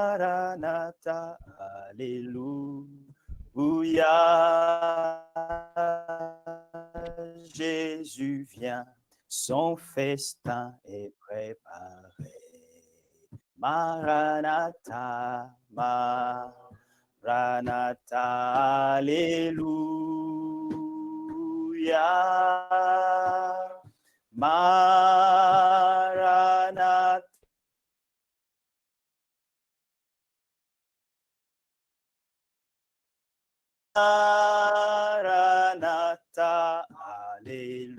Maranatha, Alléluia. Jésus vient, son festin est préparé. Maranatha, Maranatha, Alléluia. Maranatha. Maranatha, Alléluia.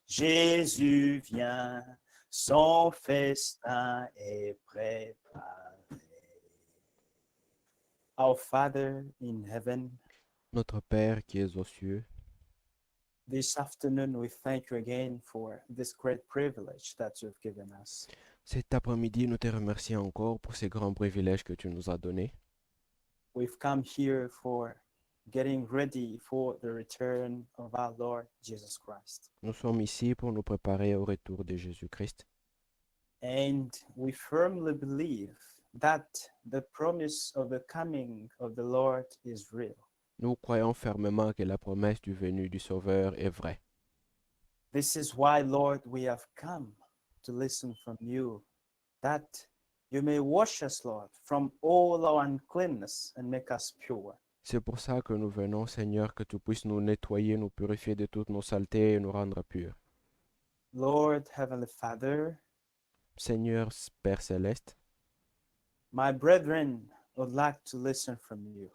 Jésus vient, son festin est préparé. Our Father in heaven, Notre Père qui es aux cieux, this afternoon we thank you again for this great privilege that you've given us. cet après-midi, nous te remercions encore pour ces grands privilèges que tu nous as donnés. We've come here for getting ready for the return of our Lord Jesus Christ. Nous sommes ici pour nous préparer au retour de Jésus-Christ. And we firmly believe that the promise of the coming of the Lord is real. Nous croyons fermement que la promesse du venu du Sauveur est vraie. This is why, Lord, we have come to listen from you, that you may wash us, Lord, from all our uncleanness and make us pure. C'est pour ça que nous venons, Seigneur, que tu puisses nous nettoyer, nous purifier de toutes nos saletés et nous rendre purs. Lord, Heavenly Father, Seigneur Père céleste, my brethren would like to listen from you.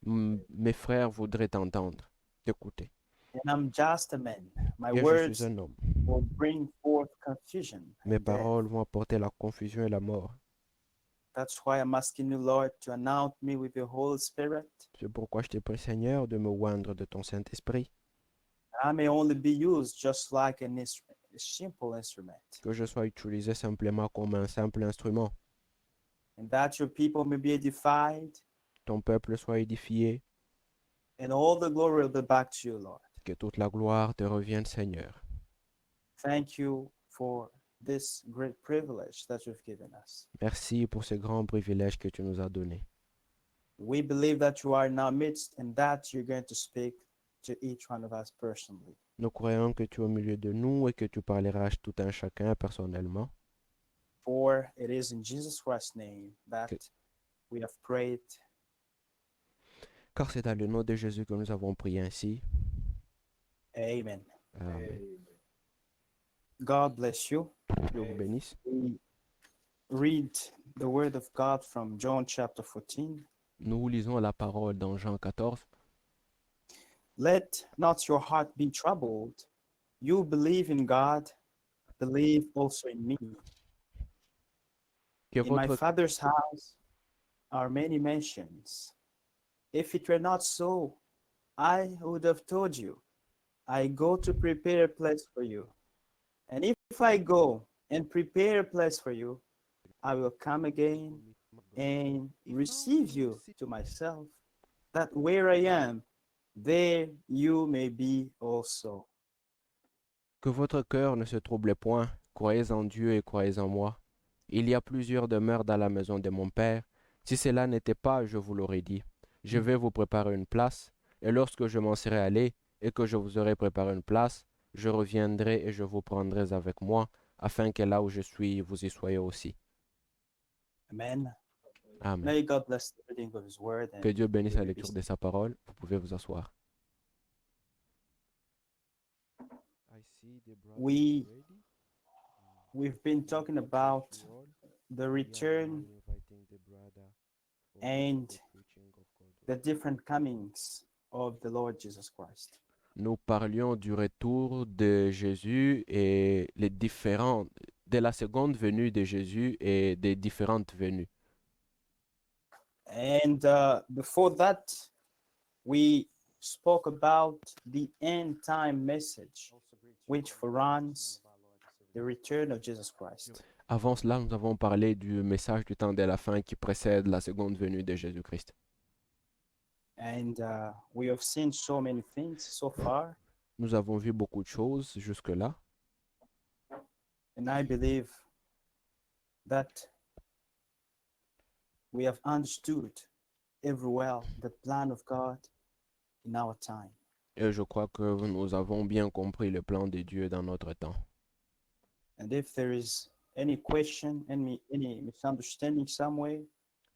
mes frères voudraient t'entendre, t'écouter. And I'm just a man. My Et je suis words un homme. will bring forth confusion Mes and death. paroles vont apporter la confusion et la mort. That's why I'm asking you, Lord, to anoint me with your Holy Spirit. C'est pourquoi je te prie, Seigneur, de me oindre de ton Saint-Esprit, I may only be used just like a simple instrument, que je sois utilisé simplement comme un simple instrument. and that your people may be edified, Ton peuple soit édifié, and all the glory will be back to you, Lord. que toute la gloire te revienne, Seigneur. Thank you for this great privilege that you've given us. Merci pour ce grand privilège que tu nous as donné. We believe that you are in our midst and that you're going to speak to each one of us personally. Nous croyons que tu es au milieu de nous et que tu parleras à tout un chacun personnellement. For it is in Jesus Christ's name that Que- we have prayed. Car c'est dans le nom de Jésus que nous avons prié ainsi. Amen. Amen. God bless you. Dieu vous bénisse. We read the word of God from John chapter 14. Nous lisons la parole dans Jean 14. Let not your heart be troubled. You believe in God, believe also in me. Que In my votre, Father's house are many mansions. If it were not so, I would have told you, I go to prepare a place for you. And if I go and prepare a place for you, I will come again and receive you to myself, that where I am, there you may be also. que votre cœur ne se trouble point. Croyez en Dieu et croyez en moi. Il y a plusieurs demeures dans la maison de mon Père. Si cela n'était pas, je vous l'aurais dit. Je vais vous préparer une place, et lorsque je m'en serai allé, et que je vous aurai préparé une place, je reviendrai et je vous prendrai avec moi, afin que là où je suis, vous y soyez aussi. Amen. Amen. May God bless the reading of His word. Que And Dieu bénisse la you may be lecture de sa parole. Vous pouvez vous asseoir. We we've been talking about the return and the different comings of the Lord Jesus Christ. Nous parlions du retour de Jésus et de la seconde venue de Jésus et des différentes venues. And before that, we spoke about the end time message, which foreruns the return of Jesus Christ. Avant cela, nous avons parlé du message du temps de la fin qui précède la seconde venue de Jésus-Christ. And we have seen so many things so far. Nous avons vu beaucoup de choses jusque-là. And I believe that we have understood every well the plan of God in our time. Et je crois que nous avons bien compris le plan de Dieu dans notre temps. And if there is any question, any misunderstanding somewhere,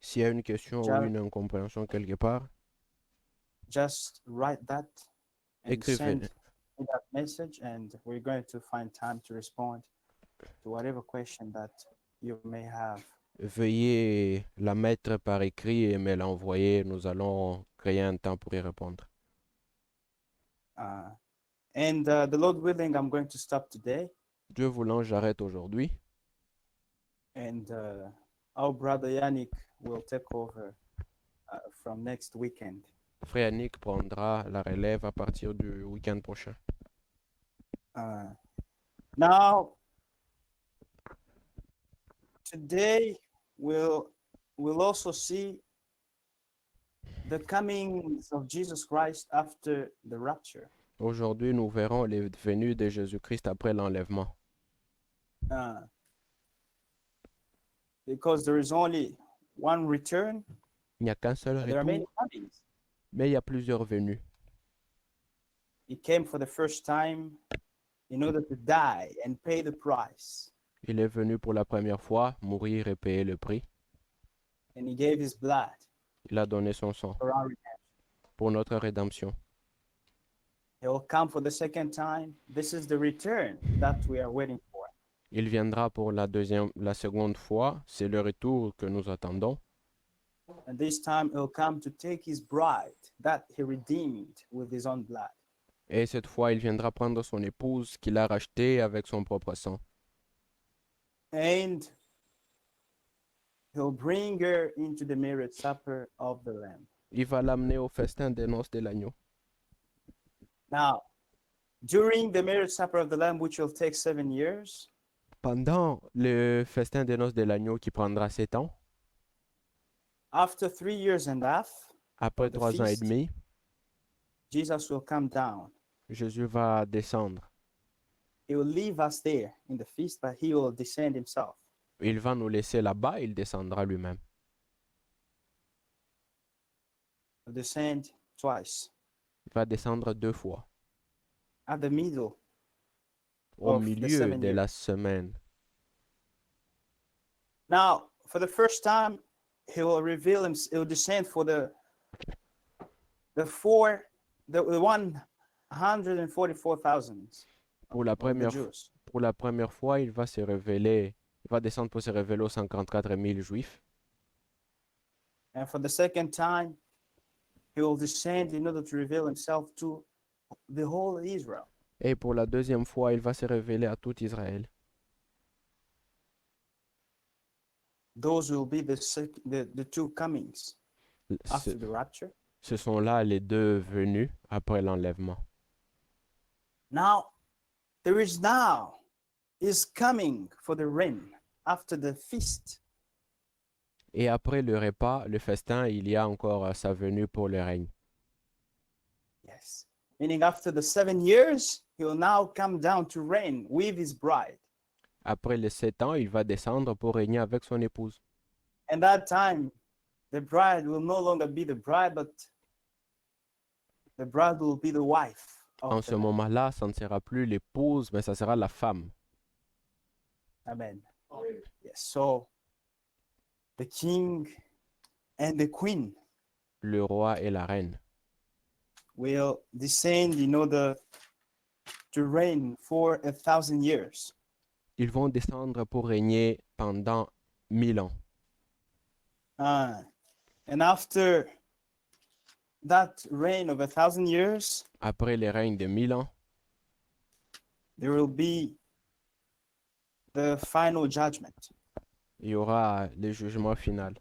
S'il y a une question ou just, une incompréhension quelque part, just write that and écrivez, send me that message, and we're going to find time to respond to whatever question that you may have. veuillez la mettre par écrit et me l'envoyer. Nous allons créer un temps pour y répondre. And the Lord willing, I'm going to stop today. Dieu voulant, j'arrête aujourd'hui. And our brother Yannick will take over from next weekend. Frère Nick prendra la relève à partir du week-end prochain. Now, today we'll also see the comings of Jesus Christ after the rapture. Aujourd'hui, nous verrons les venues de Jésus-Christ après l'enlèvement. Because there is only one return, Il n'y a qu'un seul there are many retour, comings. mais il y a plusieurs venues. He came for the first time in order to die and pay the price. Il est venu pour la première fois mourir et payer le prix. And he gave his blood Il a donné son sang for our redemption. pour notre rédemption. He will come for the second time. This is the return that we are waiting for. Il viendra pour la seconde fois. C'est le retour que nous attendons. And this time he'll come to take his bride that he redeemed with his own blood. Et cette fois, il viendra prendre son épouse qu'il a rachetée avec son propre sang. And he'll bring her into the marriage supper of the Lamb. Il va l'amener au festin des noces de l'agneau. Now, during the marriage supper of the Lamb, which will take 7 years, Pendant le festin des noces de l'agneau qui prendra 7 ans, after 3 years and a half, après the 3 ans et feast, demi, Jesus will come down. Jésus va descendre. He will leave us there in the feast, but he will descend himself. Il va nous laisser là-bas, il descendra lui-même. He'll descend twice Il va descendre 2 fois, at the middle au of the milieu 7 de years. la semaine. Now, for the first time, he will reveal himself. He will descend for the 144,000 Pour la of the première, Jews. pour la première fois, il va se révéler, il va descendre pour se révéler aux 54 000 Juifs. And for the second time, he will descend in order to reveal himself to the whole Israel. Et pour la deuxième fois, il va se révéler à tout Israël. Those will be the two comings after Ce, the rapture. ce sont là les deux venus après l'enlèvement. Now, there is coming for the reign after the feast. Et après le repas, le festin, il y a encore sa venue pour le règne. Yes. Meaning after the 7 years, he will now come down to reign with his bride. Après les 7 ans, il va descendre pour régner avec son épouse. And that time, the bride will no longer be the bride, but the bride will be the wife En of ce the Lamb. moment-là, ça ne sera plus l'épouse, mais ça sera la femme. Amen. Yes. So the king and the queen Le roi et la reine will descend in order to reign for 1,000 years. ils vont descendre pour régner pendant 1000 ans. And after that reign of 1,000 years, Après les règnes de 1000 ans, there will be the final judgment, il y aura le jugement final,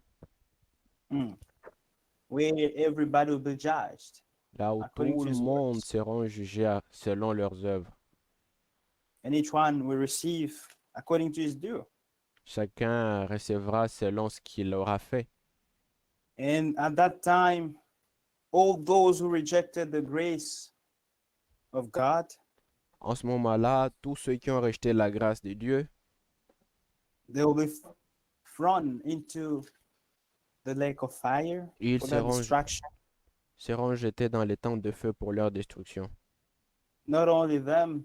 where everybody will be judged là où according tout to le his monde works. sera jugé selon leurs œuvres. And each one will receive according to his due. Chacun recevra selon ce qu'il aura fait. And at that time, all those who rejected the grace of God En ce moment-là, tous ceux qui ont rejeté la grâce de Dieu They will be thrown into the lake of fire Ils for their destruction. seront jetés dans les temps de feu pour leur destruction. Not only them,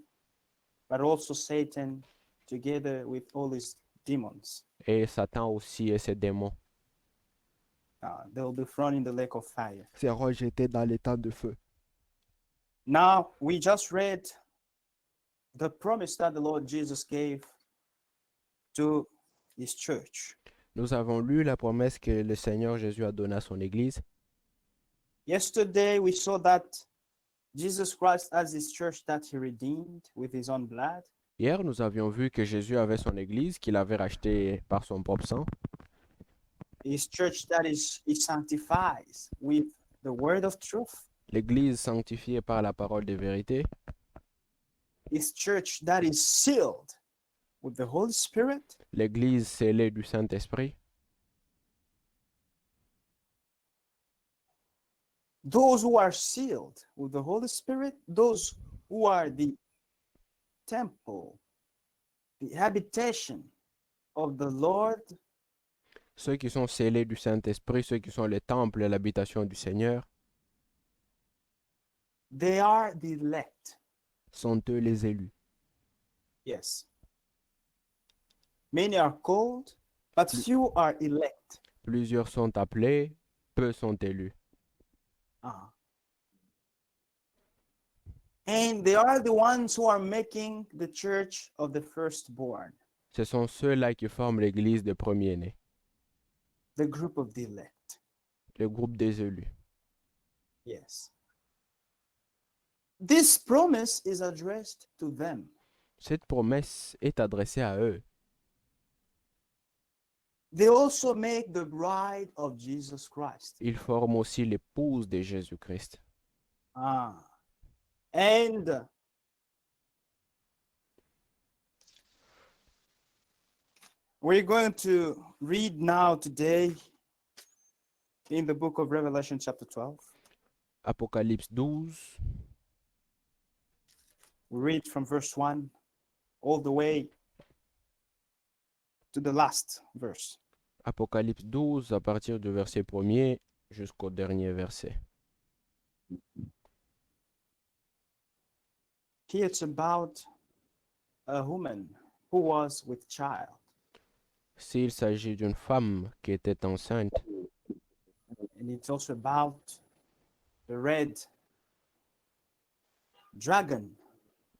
but also Satan together with all his demons. Et Satan aussi et ses démons They will be thrown in the lake of fire. seront jetés dans les temps de feu. Now, we just read the promise that the Lord Jesus gave to his church. Nous avons lu la promesse que le Seigneur Jésus a donnée à son Église. Yesterday, we saw that Jesus Christ has his church that he redeemed with his own blood. Hier, nous avions vu que Jésus avait son Église, qu'il avait rachetée par son propre sang. His church that he sanctifies with the word of truth. L'Église sanctifiée par la parole de vérité. His church that is sealed with the Holy Spirit. L'Église scellée du Saint-Esprit. Those who are sealed with the Holy Spirit, those who are the temple, the habitation of the Lord, Ceux qui sont scellés du Saint-Esprit, ceux qui sont le temple et l'habitation du Seigneur, they are the elect. sont eux les élus. Yes. Many are called, but few are elect. Plusieurs sont appelés, peu sont élus. And they are the ones who are making the church of the firstborn, Ce sont ceux-là qui forment l'Église des premiers-nés, the group of the elect. le groupe des élus. Yes. This promise is addressed to them. Cette promesse est adressée à eux. They also make the bride of Jesus Christ. Ils forment aussi l'épouse de Jésus-Christ. And we're going to read now today in the book of Revelation chapter 12. Apocalypse 12, We read from verse 1 all the way to the last verse. Apocalypse 12 à partir du verset 1er jusqu'au dernier verset. Here it's about a woman who was with child. S'il s'agit d'une femme qui était enceinte, And it's also about the red dragon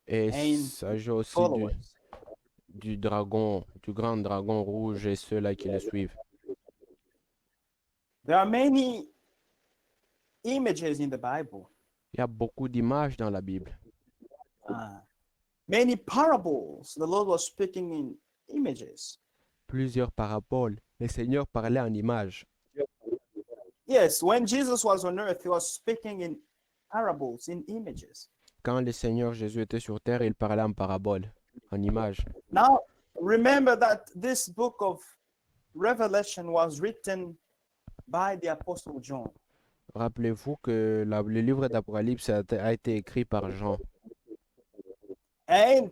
et il and s'agit aussi followers. du dragon, du grand dragon rouge et ceux-là qui le suivent. There are many images in the Bible, Il y a beaucoup d'images dans la Bible, many parables. The Lord was speaking in images. plusieurs paraboles. Le Seigneur parlait en images. Yes, when Jesus was on earth, he was speaking in parables, in images. Quand le Seigneur Jésus était sur terre, il parlait en paraboles, en images. Now, remember that this book of Revelation was written by the Apostle John. Rappelez-vous que le livre d'Apocalypse a été écrit par Jean. And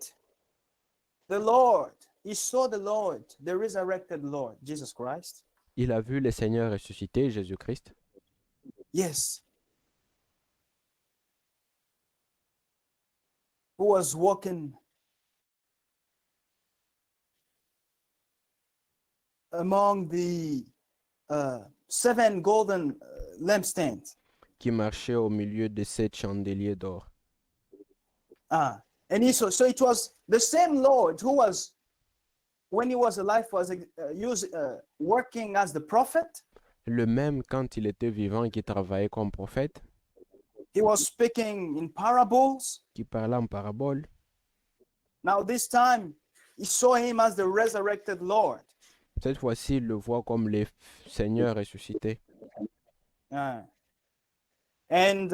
the Lord, he saw the Lord, the resurrected Lord, Jesus Christ. Il a vu le Seigneur ressuscité, Jésus-Christ. Yes. Who was walking among the seven golden lampstands. Qui marchait au milieu de 7 chandeliers d'or. And he saw, so it was the same Lord who was, when he was alive, was working as the prophet. Le même quand il était vivant qui travaillait comme prophète, He was speaking in parables. qui parlait en paraboles. Now this time, he saw him as the resurrected Lord. Cette fois-ci, il le voit comme le Seigneur ressuscité. And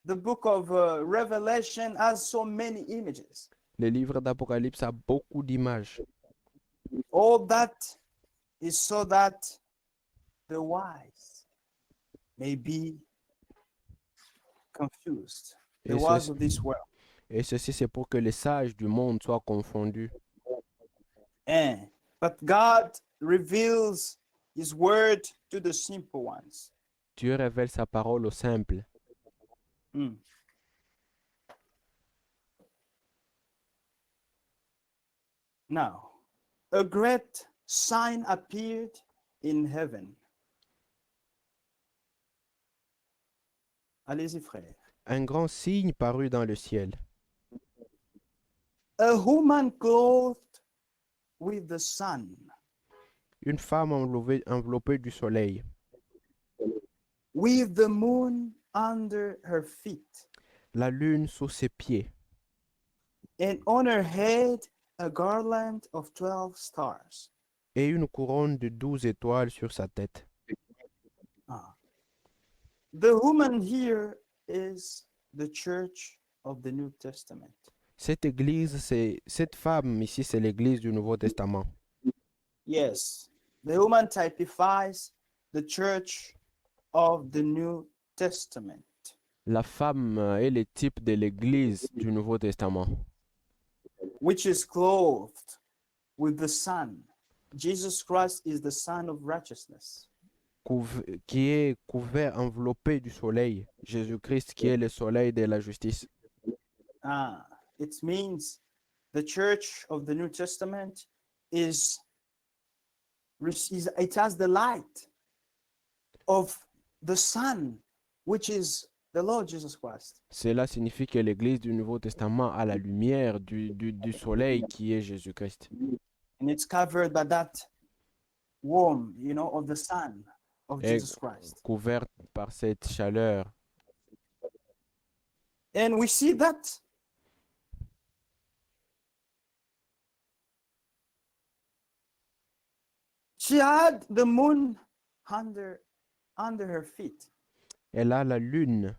the book of Revelation has so many images. Le livre d'Apocalypse a beaucoup d'images. All that is so that the wise may be confused. The Et wise ceci, of this world. et ceci, c'est pour que les sages du monde soient confondus. But But God reveals his word to the simple ones. Dieu révèle sa parole aux simples. Mm. Now, a great sign appeared in heaven. Allez-y, frère. Un grand signe parut dans le ciel. A woman clothed with the sun, Une femme enveloppée du soleil, with the moon under her feet, la lune sous ses pieds, and on her head a garland of 12 stars. et une couronne de 12 étoiles sur sa tête. Ah. The woman here is the church of the New Testament. Cette femme ici, c'est l'église du Nouveau Testament. Yes, the woman typifies the church of the New Testament, La femme est le type de l'église du Nouveau Testament, which is clothed with the sun. Jesus Christ is the Son of righteousness. qui est couvert, enveloppé du soleil. Jésus-Christ qui est le soleil de la justice. It means the church of the New Testament it has the light of the sun, which is the Lord Jesus Christ. Cela signifie que l'église du Nouveau Testament a la lumière du soleil qui est Jésus-Christ. And it's covered by that warmth, of the sun of Et Jesus Christ. couverte par cette chaleur. And we see that she had the moon under her feet. Elle a la lune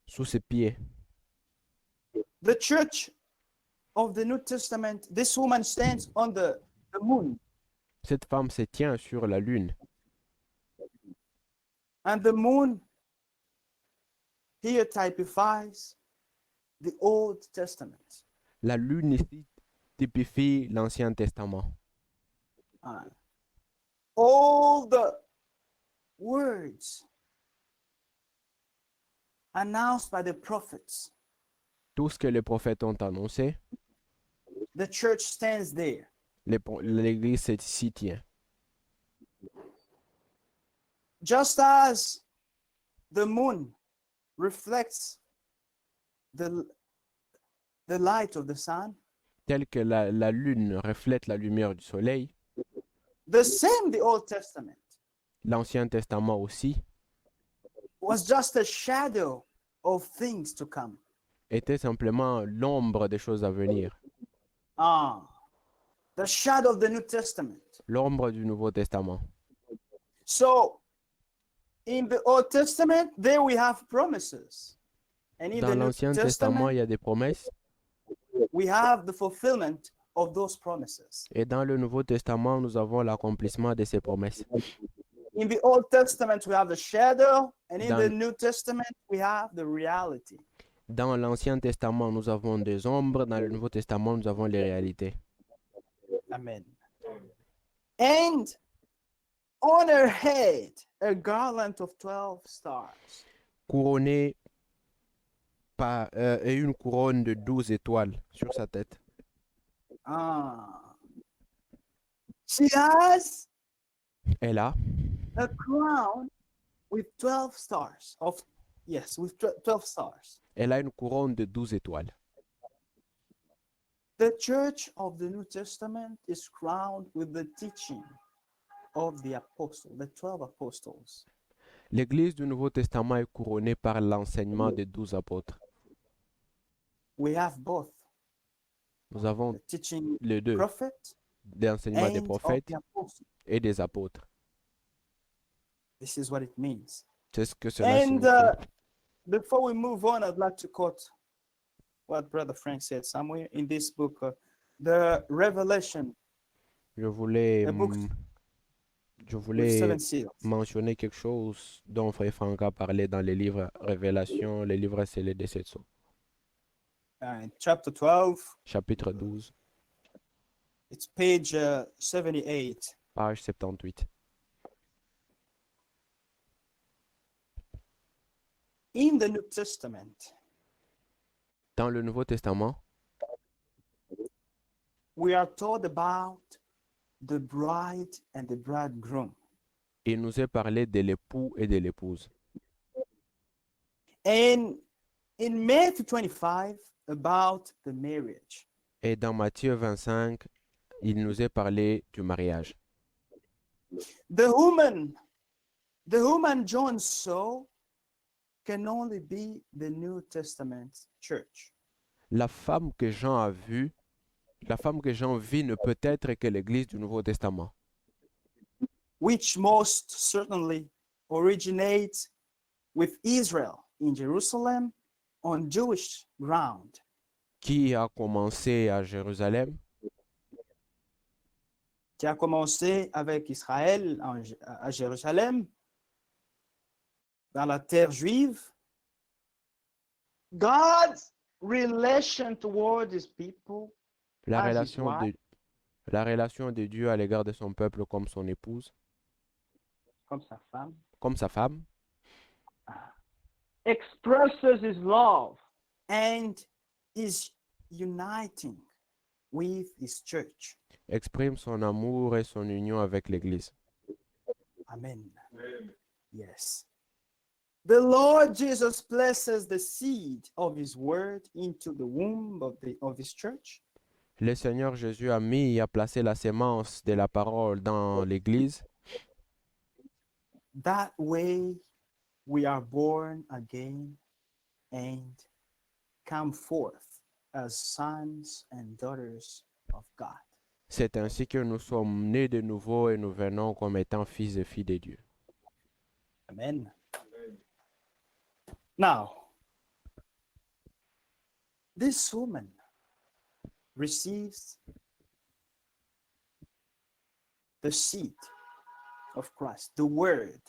sous ses pieds. The church of the New Testament, this woman stands on the moon. Cette femme se tient sur la lune. And the moon here typifies the Old Testament. La lune ici typifie l'Ancien Testament. All the words announced by the prophets, Tout ce que les prophètes ont annoncé, the church stands there. l'église s'y tient. Just as the moon reflects the light of the sun, Telle que la lune reflète la lumière du soleil, the same the Old Testament l'Ancien Testament aussi was just a shadow of things to come. était simplement l'ombre des choses à venir. The shadow of the New Testament. L'ombre du Nouveau Testament. So, in the Old Testament, there we have promises. And in Dans the New l'Ancien Testament, il Testament, y a des promesses. we have the fulfillment of those promises. Et dans le Nouveau Testament, nous avons l'accomplissement de ces promesses. In the Old Testament, we have the shadow, and in Dans- the New Testament, we have the reality. Dans l'Ancien Testament, nous avons des ombres. Dans le Nouveau Testament, nous avons les réalités. Amen. And on her head, a garland of 12 stars. Couronné et une couronne de 12 étoiles sur sa tête. She has Elle a a crown with 12 stars. With 12 stars. Elle a une couronne de 12 étoiles. The church of the New Testament is crowned with the teaching of the apostles, the 12 apostles. L'Église du Nouveau Testament est couronnée par l'enseignement des 12 apôtres. We have both Nous avons the teaching les deux, prophet l'enseignement des and of prophètes the apostles. et des apôtres. This is what it means. C'est ce que cela And signifie. before we move on, I'd like to quote what Brother Frank said somewhere in this book, the Revelation, Je voulais, the book je with voulais 7 seals. mentionner quelque chose dont Frère Franck a parlé dans les livres Révélation, les livres scellés des 7 sceaux. In chapter 12, Chapitre 12, It's page 78. page 78. In the New Testament, Dans le Nouveau Testament, we are told about the bride and the bridegroom. il nous est parlé de l'époux et de l'épouse. And in Matthew 25, about the marriage. Et dans Matthieu 25, il nous est parlé du mariage. The woman John saw can only be the New Testament church. La femme que Jean a vue, la femme que Jean vit ne peut être que l'Église du Nouveau Testament, Which most certainly originates with Israel in Jerusalem on Jewish ground. qui a commencé à Jérusalem, Qui a commencé avec Israël à Jérusalem, dans la terre juive. God's relation toward his people la as his relation wife, de, la relation de Dieu à l'égard de son peuple comme son épouse, comme sa femme, comme sa femme, expresses his love and is uniting with his church. exprime son amour et son union avec l'Église. Amen. Yes. The Lord Jesus places the seed of his word into the womb of his church. Le Seigneur Jésus a mis et a placé la sémence de la parole dans l'Église. That way we are born again and come forth as sons and daughters of God. C'est ainsi que nous sommes nés de nouveau et nous venons comme étant fils et filles de Dieu. Amen. Now, this woman receives the seed of Christ, the word.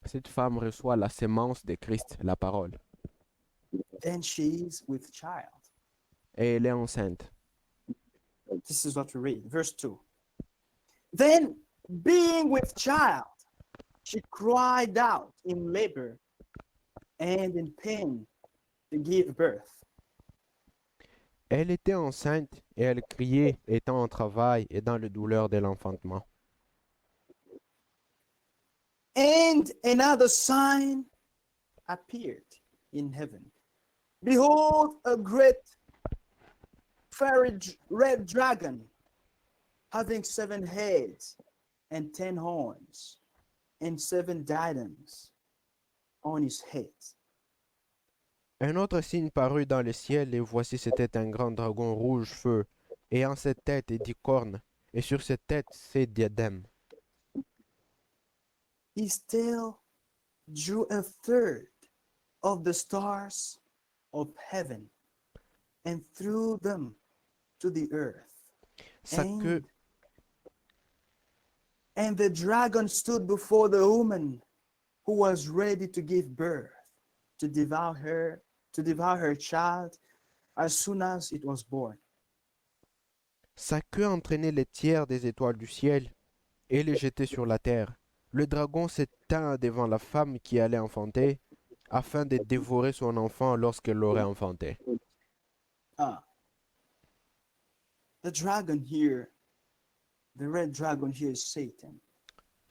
Cette femme reçoit la sémence de Christ, la parole, Then she is with child. et elle est enceinte. This is what we read, verse 2. Then, being with child, she cried out in labor and in pain to give birth. Elle était enceinte et elle criait, étant en travail et dans la douleur de l'enfantement. And another sign appeared in heaven. Behold, a great fiery red dragon, having 7 heads and 10 horns, and 7 diadems on his heads. Un autre signe parut dans le ciel, et voici c'était un grand dragon rouge feu, ayant 7 têtes et 10 cornes, et sur cette tête 7 diadèmes. His tail drew a third of the stars of heaven and threw them to the earth. Sa queue, And the dragon stood before the woman who was ready to give birth, to devour her child as soon as it was born. sa queue entraînait les tiers des étoiles du ciel, et les jetait sur la terre. Le dragon s'éteint devant la femme qui allait enfanter, afin de dévorer son enfant lorsqu'elle l'aurait enfanté. The dragon here, the red dragon here is Satan.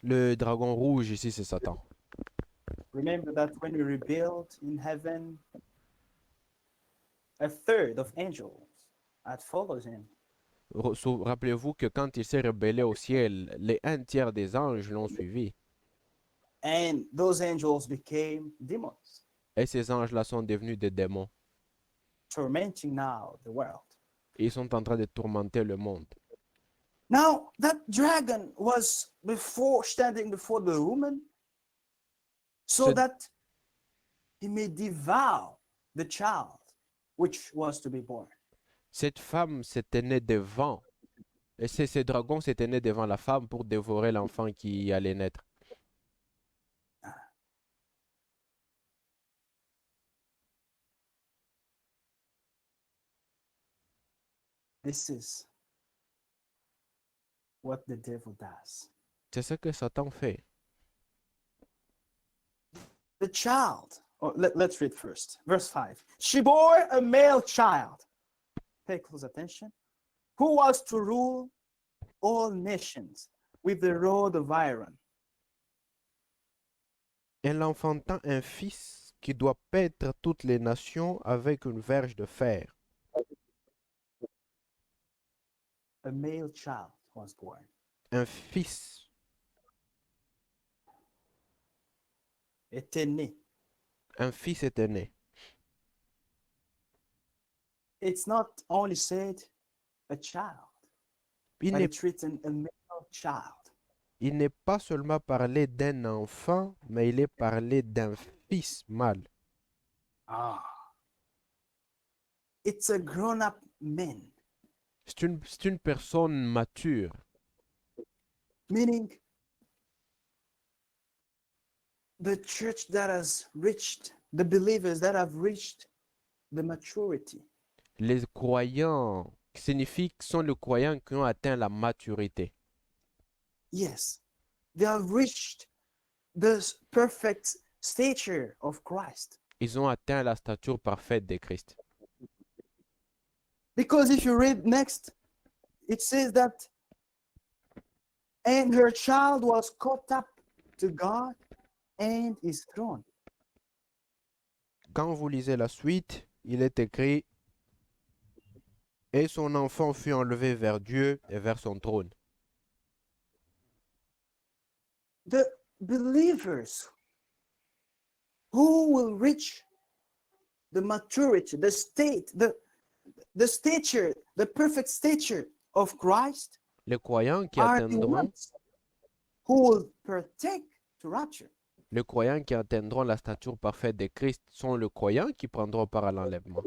Le dragon rouge ici, c'est Satan. Remember that when we rebelled in heaven, a third of angels had followed him. Rappelez-vous que quand il s'est rebellé au ciel, les 1 tiers des anges l'ont suivi. And those angels became demons, Et ces anges-là sont devenus des démons. tormenting now the world. Ils sont en train de tourmenter le monde. Now, that dragon was standing before the woman so Ce- that he may devour the child which was to be born. Cette femme s'était née devant, et ces dragons s'étaient nés devant la femme pour dévorer l'enfant qui allait naître. This is what the devil does. C'est ce que Satan fait. The child, let's read first, verse 5. She bore a male child, pay close attention, who was to rule all nations with the rod of iron. Elle enfanta un fils qui doit paître toutes les nations avec une verge de fer. A male child was born. Un fils Était né. était né. It's not only said a child, Il but n'est it's written a male child. il n'est pas seulement parlé d'un enfant, mais il est parlé d'un fils mâle. Ah. It's a grown-up man, C'est une personne mature, meaning the church that has reached, the believers that have reached the maturity. les croyants, qui signifie que sont les croyants qui ont atteint la maturité. Yes, they have reached the perfect stature of Christ. Ils ont atteint la stature parfaite de Christ. Because if you read next, it says that, and her child was caught up to God and his throne. Quand vous lisez la suite, il est écrit « Et son enfant fut enlevé vers Dieu et vers son trône. » The believers who will reach the maturity, the state, the stature, the perfect stature of Christ Les croyants qui are the atteindront, ones who will partake to rapture. les croyants qui atteindront la stature parfaite de Christ sont les croyants qui prendront part à l'enlèvement.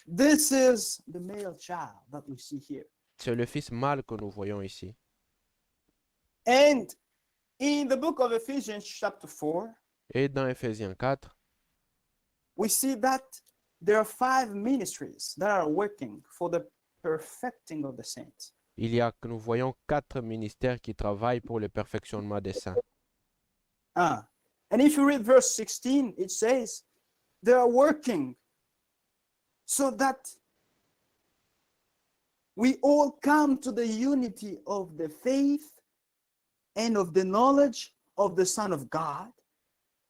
This is the male child that we see here. C'est le fils mâle que nous voyons ici. And in the book of Ephesians, chapter 4, Et dans Éphésiens 4, we see that there are 5 ministries that are working for the perfecting of the saints. nous voyons 4 ministères qui travaillent pour le perfectionnement des saints. And if you read verse 16, it says they are working so that we all come to the unity of the faith and of the knowledge of the Son of God,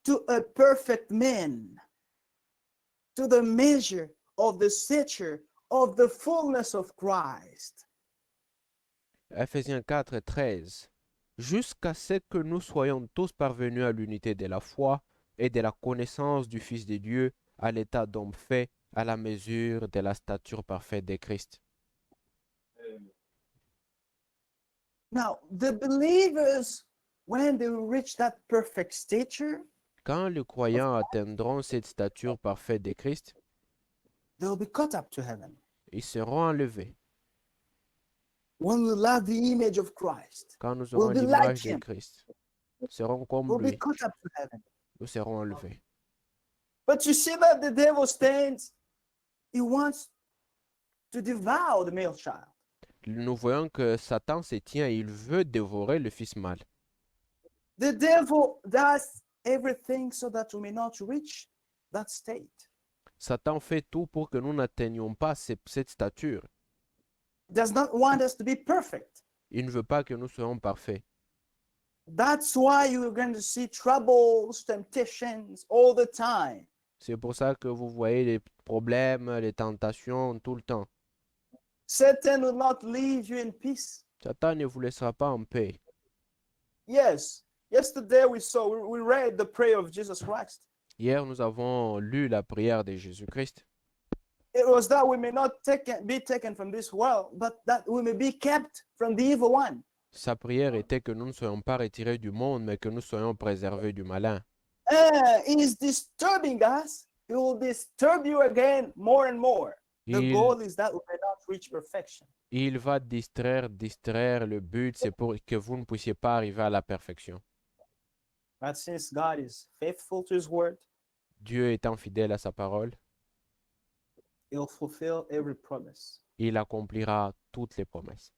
to a perfect man, to the measure of the stature of the fullness of Christ. Éphésiens 4, 13. Jusqu'à ce que nous soyons tous parvenus à l'unité de la foi et de la connaissance du Fils de Dieu, à l'état d'homme fait, à la mesure de la stature parfaite de Christ. Now, the believers, when they reach that perfect stature, Quand les croyants atteindront cette stature parfaite de Christ, they'll be caught up to heaven. ils seront enlevés. When we love the image of Christ, Quand nous we'll aurons be like l'image de him. Christ, nous serons comme We'll be lui, caught up to heaven. nous serons enlevés. But you see that the devil stands, he wants to devour the male child. Nous voyons que Satan se tient et il veut dévorer le fils mâle. The devil does everything so that we may not reach that state. Satan fait tout pour que nous n'atteignions pas cette stature. Does not want us to be perfect. Il ne veut pas que nous soyons parfaits. That's why you're going to see troubles, temptations all the time. C'est pour ça que vous voyez les problèmes, les tentations tout le temps. Satan will not leave you in peace. Satan ne vous laissera pas en paix. Yes, yesterday we read the prayer of Jesus Christ. Hier, nous avons lu la prière de Jésus-Christ. It was that we may not be taken from this world, but that we may be kept from the evil one. Sa prière était que nous ne soyons pas retirés du monde, mais que nous soyons préservés du malin. He is disturbing us. He will disturb you again more and more. The Il, goal is that we may not reach perfection. il va distraire. Le but, c'est pour que vous ne puissiez pas arriver à la perfection. But since God is faithful to his word, Dieu étant fidèle à sa parole, he'll fulfill every promise. il accomplira toutes les promesses.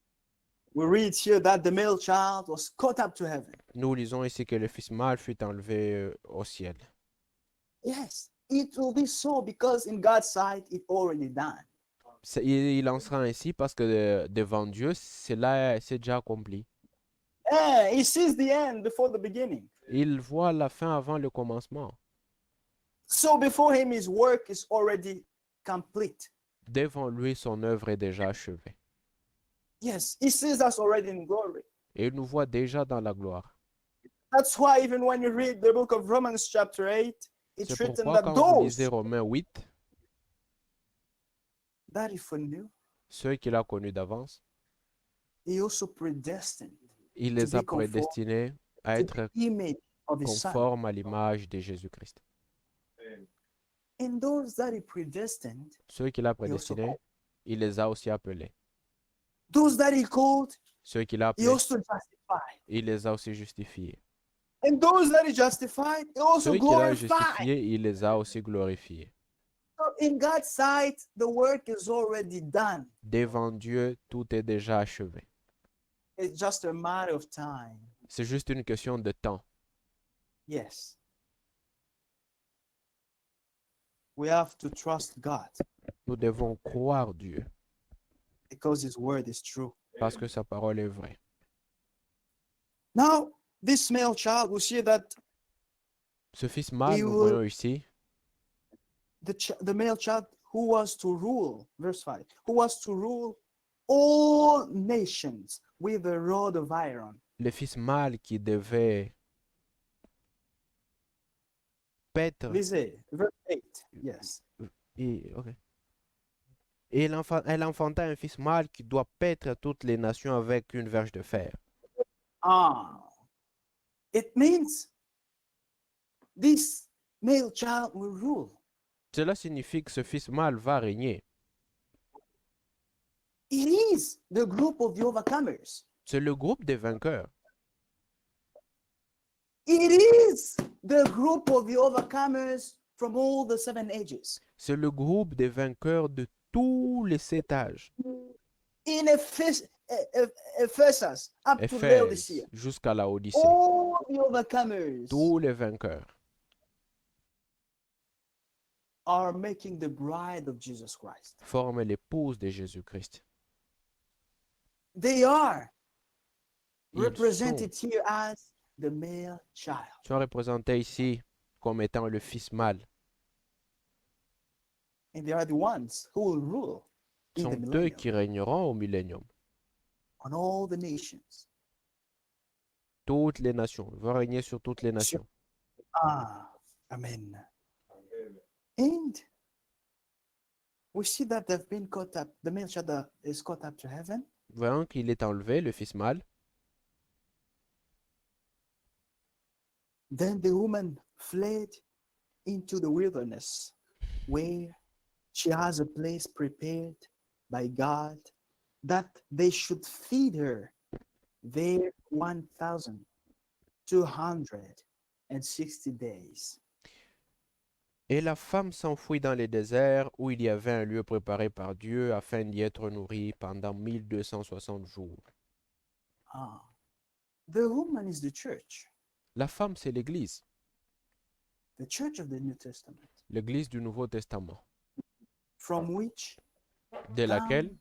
We read here that the male child was caught up to heaven. Nous lisons ici que le fils mâle fut enlevé au ciel. Yes, it will be so because in God's sight, it already done. Il en sera ainsi parce que devant Dieu, c'est déjà accompli. Yeah, he sees the end before the beginning. Il voit la fin avant le commencement. So before him, his work is already complete. Devant lui, son œuvre est déjà achevée. Yes, he sees us already in glory. Et il nous voit déjà dans la gloire. That's why even when you read the book of Romans chapter 8, it's C'est written pourquoi that quand vous lisez those Romains 8, that he foreknew, ceux qu'il a connus d'avance, he also predestined il to les a be conformed prédestinés à to être the image of his son. conformes à l'image de Jésus-Christ. And those that he predestined, Ceux qu'il a he also prédestinés, called. il les a aussi appelés. Those that he called, Ceux qu'il a he appelés, also justified. il les a aussi justifiés. And those that he justified, he also Ceux qu'il a glorified. justifiés, il les a aussi glorifiés. So in God's sight, the work is already done. Devant Dieu, tout est déjà achevé. It's just a matter of time. C'est juste une question de temps. Yes. We have to trust God Nous devons croire Dieu because his word is true. parce que sa parole est vraie. Now, this male child, we see that Ce fils mâle, nous will- voyons ici, the male child who was to rule, verse 5, who was to rule all nations with a rod of iron. le fils mâle qui devait paître Lisez, verse 8. Yes. ok. Et elle enfanta un fils mâle qui doit paître toutes les nations avec une verge de fer. It means this male child will rule. Cela signifie que ce fils mâle va régner. It is the group of the overcomers. C'est le groupe des vainqueurs. It is the group of the overcomers from all the 7 ages. C'est le groupe des vainqueurs de tous les 7 âges. In Ephesus, up to Éphèse Laodicea, jusqu'à la Odyssée. all the overcomers Tous les vainqueurs are making the bride of Jesus Christ. forment l'épouse de Jésus-Christ. They are Ils represented here as the male child. sont représentés ici comme étant le fils mâle. And they are the ones who will rule Ce in sont the eux millennium qui régneront au millénium. on all the nations. Toutes les nations. Ils vont régner sur toutes les nations. Amen. And we see that they've been caught up. The male child is caught up to heaven. Voyons qu'il est enlevé, le fils mâle. Then the woman fled into the wilderness, where she has a place prepared by God that they should feed her there 1,260 days. Et la femme s'enfuit dans les déserts où il y avait un lieu préparé par Dieu afin d'y être nourrie pendant 1260 jours. The woman is the church, La femme, c'est l'Église, the church of the New Testament, l'Église du Nouveau Testament, from which de laquelle,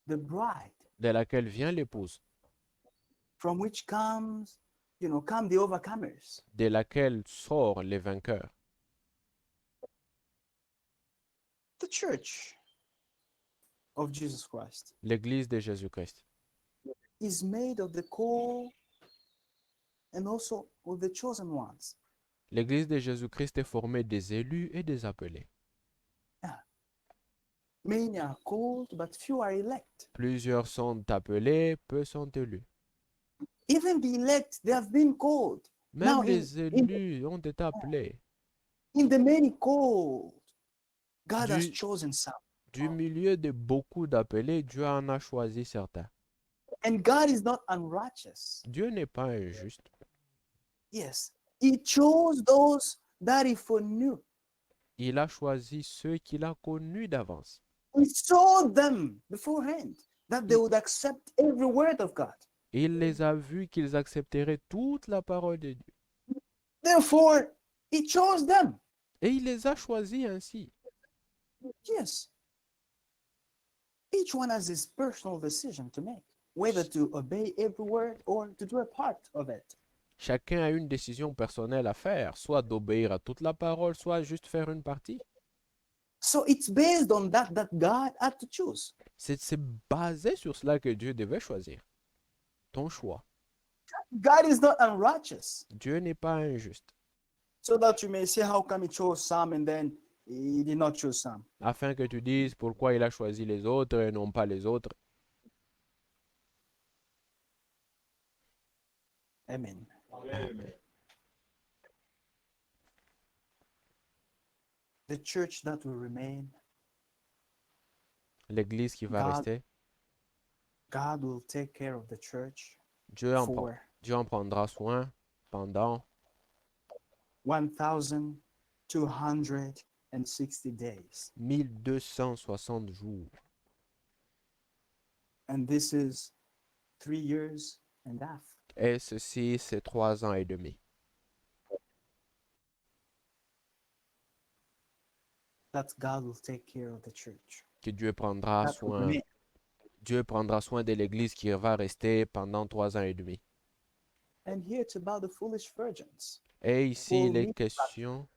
the bride, vient l'épouse, from which come the overcomers. de laquelle sortent les vainqueurs. The church of Jesus Christ L'Église de Jésus-Christ is made of the called and also of the chosen ones. L'Église de Jésus-Christ est formée des élus et des appelés. Many are called, but few are elect. Plusieurs sont appelés, peu sont élus. Even the elect, they have been called. Même Now, les élus ont été appelés. in the many called, God has Du- chosen some. Du milieu de beaucoup d'appelés, Dieu en a choisi certains. And God is not unrighteous. Dieu n'est pas injuste. Yes, He chose those that He foreknew. Il a choisi ceux qu'il a connus d'avance. He saw them beforehand that they would accept every word of God. Il les a vus qu'ils accepteraient toute la parole de Dieu. Therefore, he chose them. Et il les a choisis ainsi. Yes. Each one has his personal decision to make, whether to obey every word or to do a part of it. Chacun a une décision personnelle à faire, soit d'obéir à toute la parole, soit juste faire une partie. So it's based on that God had to choose. C'est basé sur cela que Dieu devait choisir. Ton choix. God is not unrighteous. Dieu n'est pas injuste. So that you may say, how come he chose some and then he did not choose some? Afin que tu dises pourquoi il a choisi les autres et non pas les autres. Amen. Amen. The church that will remain, L'église qui va God- rester, God will take care of the church Dieu en, for Dieu en prendra soin pendant 1,260 days. 1260 jours. And this is 3 years and a half. Et ceci, c'est 3 ans et demi. That God will take care of the church. Que Dieu prendra That will soin. remain. Dieu prendra soin de l'église qui va rester pendant 3 ans et demi. And here it's about the foolish virgins. Et ici, il Pour est lui- question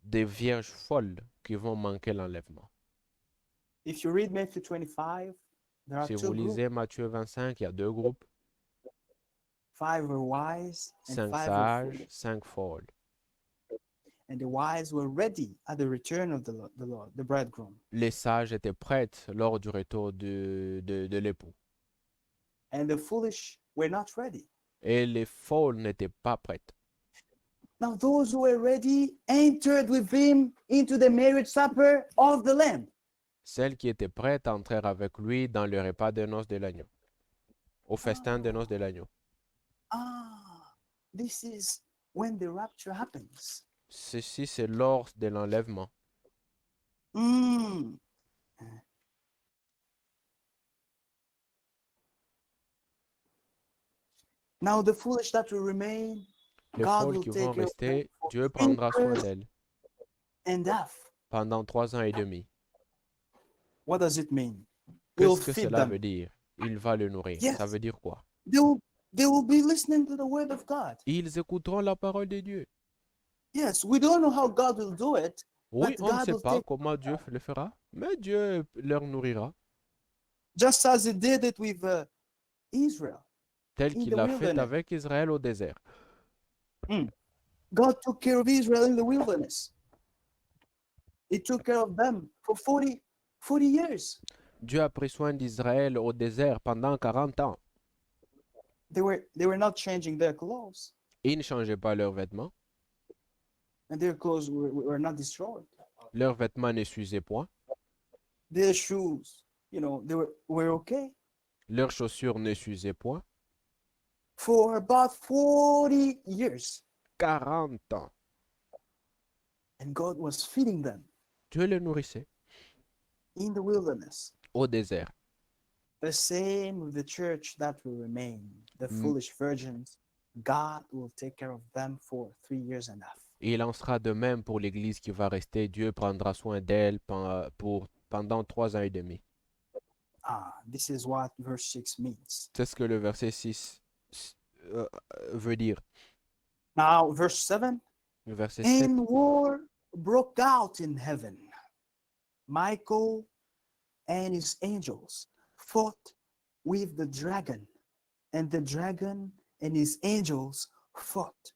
des vierges folles qui vont manquer l'enlèvement. If you read Matthew 25, there are Si two vous groups. lisez Matthieu 25, il y a 2 groupes, 5 were wise and 5 5 were sages, foolish. 5 folles. And the wise were ready at the return of the Lord, the bridegroom. Les sages étaient prêtes lors du retour de l'époux. And the foolish were not ready. Et les folles n'étaient pas prêtes. Now those who were ready entered with him into the marriage supper of the Lamb. Celles qui étaient prêtes entrèrent avec lui dans le repas de noces de l'agneau, au festin de noces de l'agneau. Ah, this is when the rapture happens. Ceci, c'est lors de l'enlèvement. Mm. Now the foolish that will remain, Les God folles will qui take vont care of them rester, for Dieu 3 prendra soin years d'elles and a half. pendant 3 ans et demi. What does it mean? He'll Qu'est-ce que feed cela them. veut dire? Il va le nourrir. Yes. Ça veut dire quoi? They will be listening to the word of God. Ils écouteront la parole de Dieu. Yes, we don't know how God will do it, Oui, but on ne God sait will pas take, comment Dieu le fera, mais Dieu leur nourrira, just as he did it with Israel tel in qu'il the l'a fait wilderness. avec Israël au désert. God took care of Israel in the wilderness. He took care of them for 40 years. Dieu a pris soin d'Israël au désert pendant 40 ans. They were not changing their clothes, Ils ne changeaient pas leurs vêtements. and their clothes were not destroyed. Leurs vêtements ne s'usaient point. Their shoes, they were okay. Leurs chaussures ne s'usaient point. For about 40 years. 40 ans. And God was feeding them Dieu les nourrissait in the wilderness. au désert. The same with the church that will remain, the Mm. foolish virgins. God will take care of them for 3 years and a half. Et il en sera de même pour l'Église qui va rester. Dieu prendra soin d'elle pendant 3 ans et demi. This is what verse 6 means. C'est ce que le verset 6 veut dire. Now, verse 7. Le verset 7. And war broke out in heaven. Michael and his angels fought with the dragon, and the dragon and his angels fought.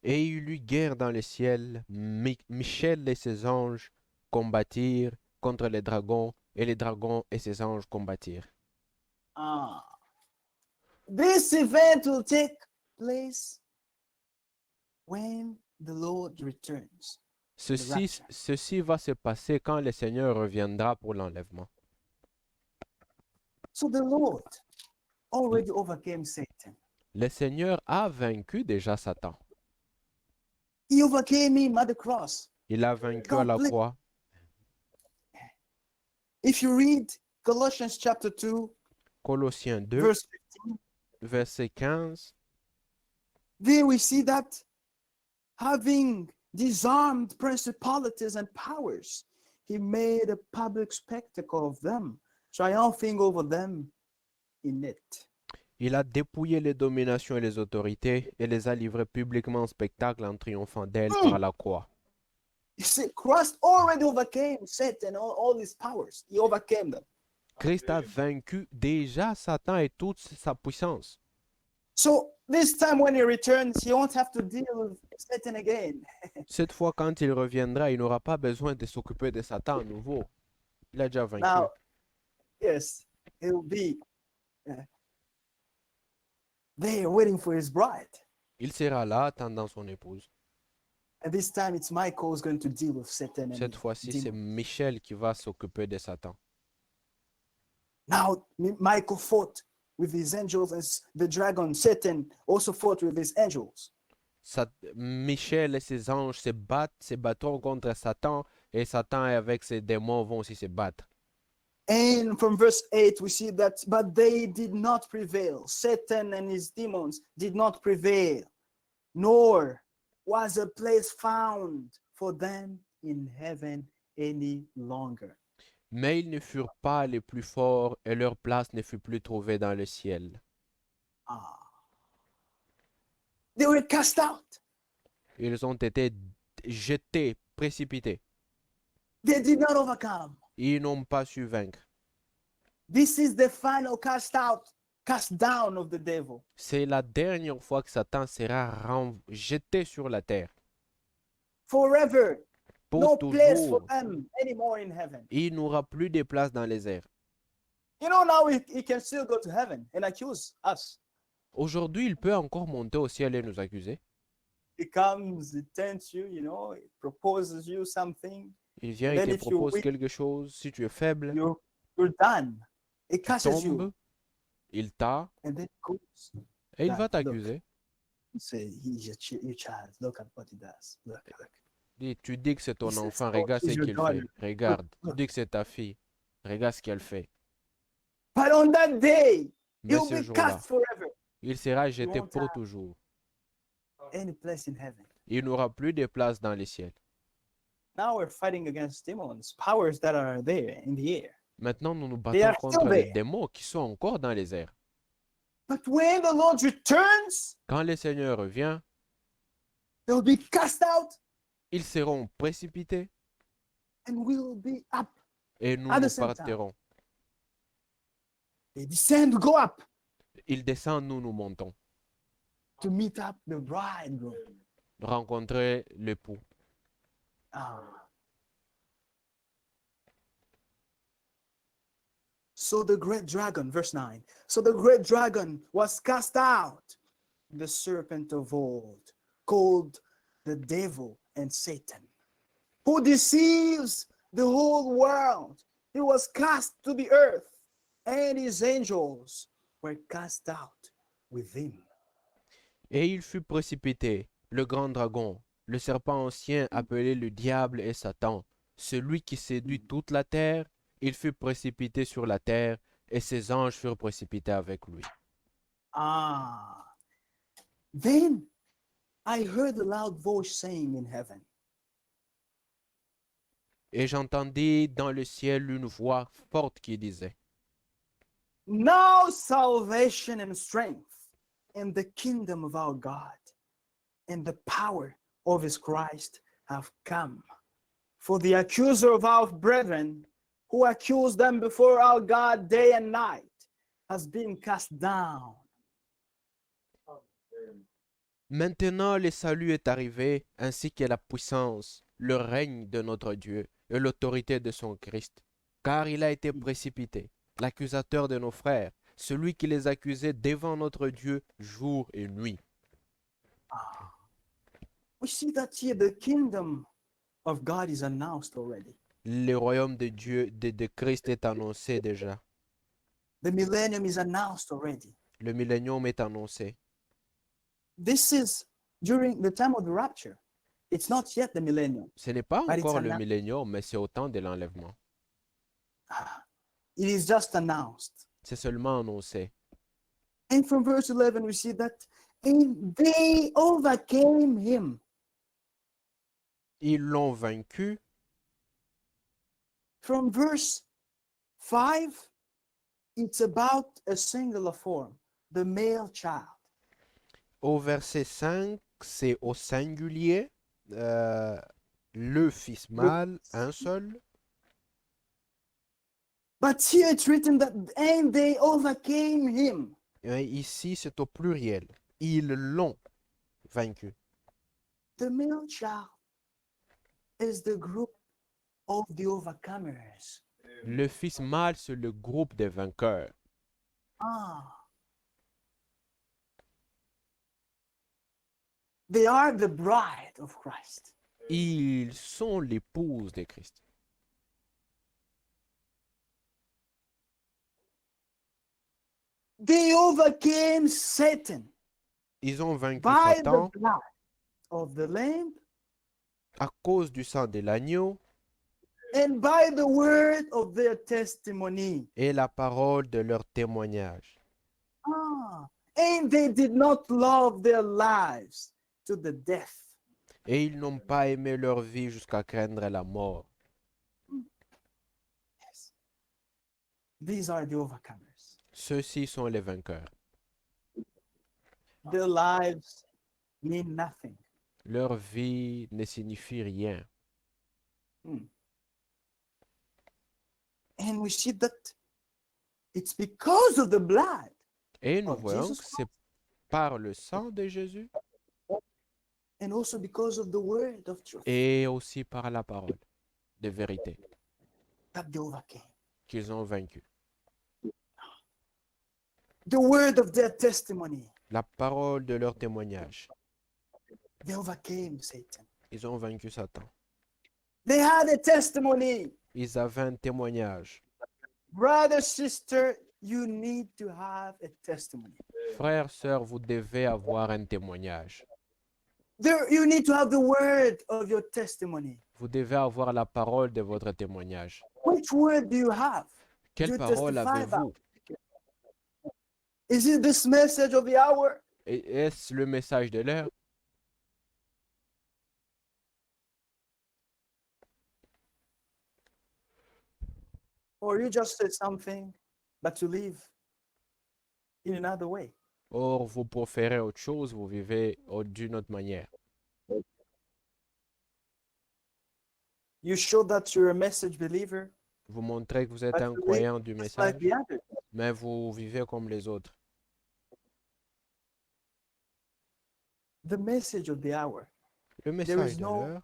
Et il y eut guerre dans le ciel. Michel et ses anges combattirent contre les dragons, et les dragons et ses anges combattirent. This event will take place when the Lord returns. Ceci va se passer quand le Seigneur reviendra pour l'enlèvement. So the Lord already overcame Satan. Le Seigneur a vaincu déjà Satan. He overcame him at the cross. Il a vaincu à la croix. If you read Colossians chapter 2, Colossiens 2, verse 15. verset 15. There we see that having disarmed principalities and powers, he made a public spectacle of them, triumphing over them in it. Il a dépouillé les dominations et les autorités et les a livrées publiquement en spectacle en triomphant d'elles par la croix. You see, Christ already overcame Satan, all his powers. He overcame them. Christ a vaincu déjà Satan et toute sa puissance. So this time when he returns, he won't have to deal with Satan again. Cette fois, quand il reviendra, il n'aura pas besoin de s'occuper de Satan à nouveau. Il a déjà vaincu. Now, yes, he'll be there waiting for his bride. Il sera là attendant son épouse. And this time it's Michael who's going to deal with Satan. Cette fois-ci, c'est Michel qui va s'occuper de Satan. Now, Michael fought with his angels, and the dragon, Satan, also fought with his angels. Michel et ses anges se battront contre Satan, et Satan avec ses démons vont aussi se battre. And from verse 8, we see that, but they did not prevail. Satan and his demons did not prevail, nor was a place found for them in heaven any longer. Mais ils ne furent pas les plus forts, et leur place ne fut plus trouvée dans le ciel. They were cast out. Ils ont été jetés, précipités. They did not overcome. Ils n'ont pas su vaincre. This is the final cast down of the devil. C'est la dernière fois que Satan sera jeté sur la terre. Forever. Pour No place for toujours. them anymore in heaven. Il n'aura plus de place dans les airs. You know, now he can still go to heaven and accuse us. Aujourd'hui, il peut encore monter au ciel et nous accuser. He comes, he tempts you, you know, he proposes you something. Il vient et Then te if you propose win, quelque chose. Si tu es faible, you're done. He catches you. tombe, il t'a And then goes. et il Dad, va look. t'accuser. You say, he's your child. Look at what he does. Look. Tu dis que c'est ton He says, enfant, oh, regarde ce he's your qu'il daughter. fait. Regarde. Tu Look. dis que c'est ta fille. Regarde ce qu'elle fait. But on that day, Mais he'll ce be jour-là, cast forever. il sera jeté won't pour have- toujours. Any place in heaven. Il n'aura plus de place dans les ciels. Now we're fighting against demons, powers that are there in the air. Maintenant, nous nous They battons are contre still les there. démons qui sont encore dans les airs. But when the Lord returns, Quand le Seigneur revient, they'll be cast out ils seront précipités and we'll be up. et nous At the nous same time. partirons. They descend, go up Ils descendent, nous montons. to meet up the bridegroom. Rencontrer l'époux. So the great dragon, verse 9. So the great dragon was cast out, the serpent of old, called the devil and Satan, who deceives the whole world. He was cast to the earth, and his angels were cast out with him. Et il fut précipité, le grand dragon, le serpent ancien appelé le diable et Satan, celui qui séduit toute la terre. Il fut précipité sur la terre, et ses anges furent précipités avec lui. Then I heard a loud voice saying in heaven, Et j'entendis dans le ciel une voix forte qui disait, now salvation and strength and the kingdom of our God and the power of his Christ have come. For the accuser of our brethren, who accused them before our God day and night, has been cast down. Maintenant le salut est arrivé, ainsi que la puissance, le règne de notre Dieu et l'autorité de son Christ, car il a été précipité, l'accusateur de nos frères, celui qui les accusait devant notre Dieu jour et nuit. We see that here the kingdom of God is announced already. Le royaume de Dieu, de Christ est annoncé déjà. The millennium is announced already. Le millénium est annoncé. This is during the time of the rapture. It's not yet the millennium. Ce n'est pas But it's encore le announced. millénium, mais c'est au temps de l'enlèvement. It is just announced. C'est seulement annoncé. And from verse 11, we see that and they overcame him. Ils l'ont vaincu. From verse 5, it's about a singular form, the male child. Au verset 5, c'est au singulier, le fils mâle, un seul. But here it's written that and they overcame him. Et ici, c'est au pluriel. Ils l'ont vaincu. The male child is the group of the overcomers. Le fils mâle, c'est le groupe des vainqueurs. Ah. They are the bride of Christ. Ils sont l'épouse de Christ. They overcame Satan Ils ont vaincu by Satan the blood of the Lamb à cause du sang de l'agneau and by the word of their testimony. et la parole de leur témoignage. Ah. And they did not love their lives to the death. Et ils n'ont pas aimé leur vie jusqu'à craindre la mort. Yes. These are the overcomers. Ceux-ci sont les vainqueurs. Their lives mean nothing. Leur vie ne signifie rien. And we see that it's because of the blood Et nous of voyons Jesus que c'est par le sang de Jésus and also because of the word of truth et aussi par la parole de vérité that they overcame. qu'ils ont vaincu. The word of their testimony. La parole de leur témoignage. They overcame Satan. Ils ont vaincu Satan. They had a testimony. Ils avaient un témoignage. Brother, sister, you need to have a testimony. Frères, sœurs, vous devez avoir un témoignage. You need to have the word of your testimony. Vous devez avoir la parole de votre témoignage. Which word do you have? Quelle You parole testify avez-vous? Is it this message of the hour? Est-ce le message de l'heure? Or you just said something, but you live in another way? Or, vous proférez autre chose, vous vivez d'une autre manière. You show that you're a message believer, Vous montrez que vous êtes but un you live croyant du just like message, the others. mais vous vivez comme les autres. The message of the hour. Le There message is de no l'heure,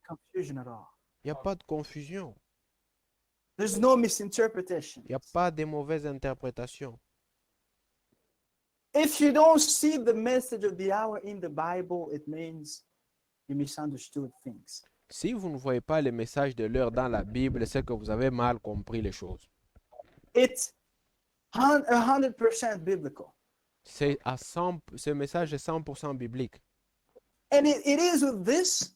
confusion at all. il n'y a pas de confusion. There's no misinterpretation. Il n'y a pas de mauvaise interprétation. If you don't see the message of the hour in the Bible, it means you misunderstood things. Si vous ne voyez pas les messages de l'heure dans la Bible, c'est que vous avez mal compris les choses. It's 100% biblical. Ce message est 100% biblique. And it is with this,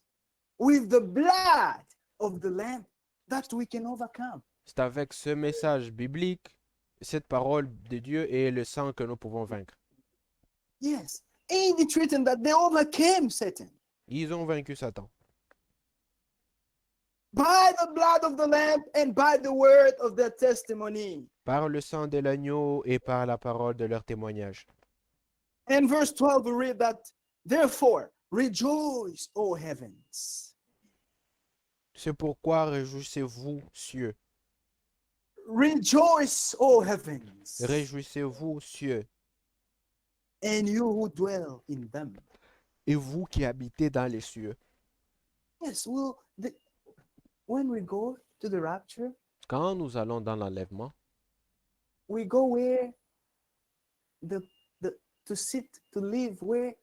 with the blood of the Lamb, that we can overcome. C'est avec ce message biblique, cette parole de Dieu et le sang que nous pouvons vaincre. Yes. And it's written that they overcame Satan Ils ont vaincu Satan. by the blood of the Lamb and by the word of their testimony. Par le sang de l'agneau et par la parole de leur témoignage. In verse 12, we read that, therefore, rejoice, O heavens. C'est pourquoi réjouissez-vous, cieux. Rejoice, O heavens, Réjouissez-vous, cieux, and you who dwell in them. et vous qui habitez dans les cieux. Yes, well, when we go to the rapture, Quand nous allons dans l'enlèvement, we go where to sit, to live where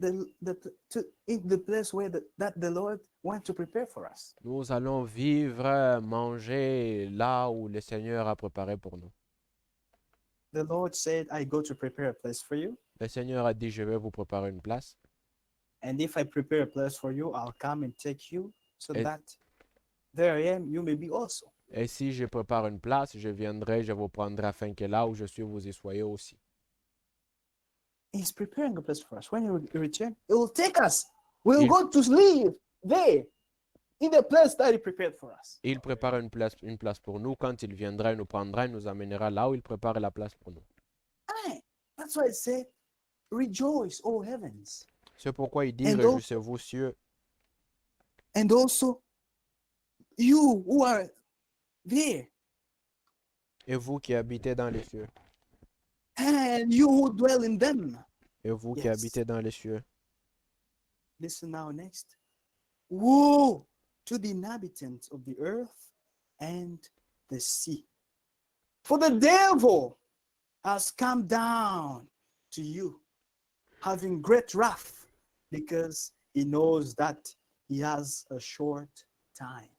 in the place where that the Lord wants to prepare for us. nous allons vivre, manger là où le Seigneur a préparé pour nous. The Lord said, I go to prepare a place for you. Le Seigneur a dit, je vais vous préparer une place. And if I prepare a place for you, I'll come and take you so Et- that there I am, you may be also. Et si je prépare une place, je viendrai, je vous prendrai afin que là où je suis, vous y soyez aussi. He's preparing a place for us. When he return, he will take us. We'll Il, go to live there in the place that he prepared for us. il prépare une place pour nous. Quand il viendra, il nous prendra, il nous amènera là où il prépare la place pour nous. Amen. That's why it said, rejoice, O heavens. C'est pourquoi il dit, And réjouissez-vous cieux, And also, you who are there, et vous qui habitez dans les cieux, and you who dwell in them. et vous qui Yes. habitez dans les cieux. Listen now next. Woe to the inhabitants of the earth and the sea. For the devil has come down to you, having great wrath, because he knows that he has a short time.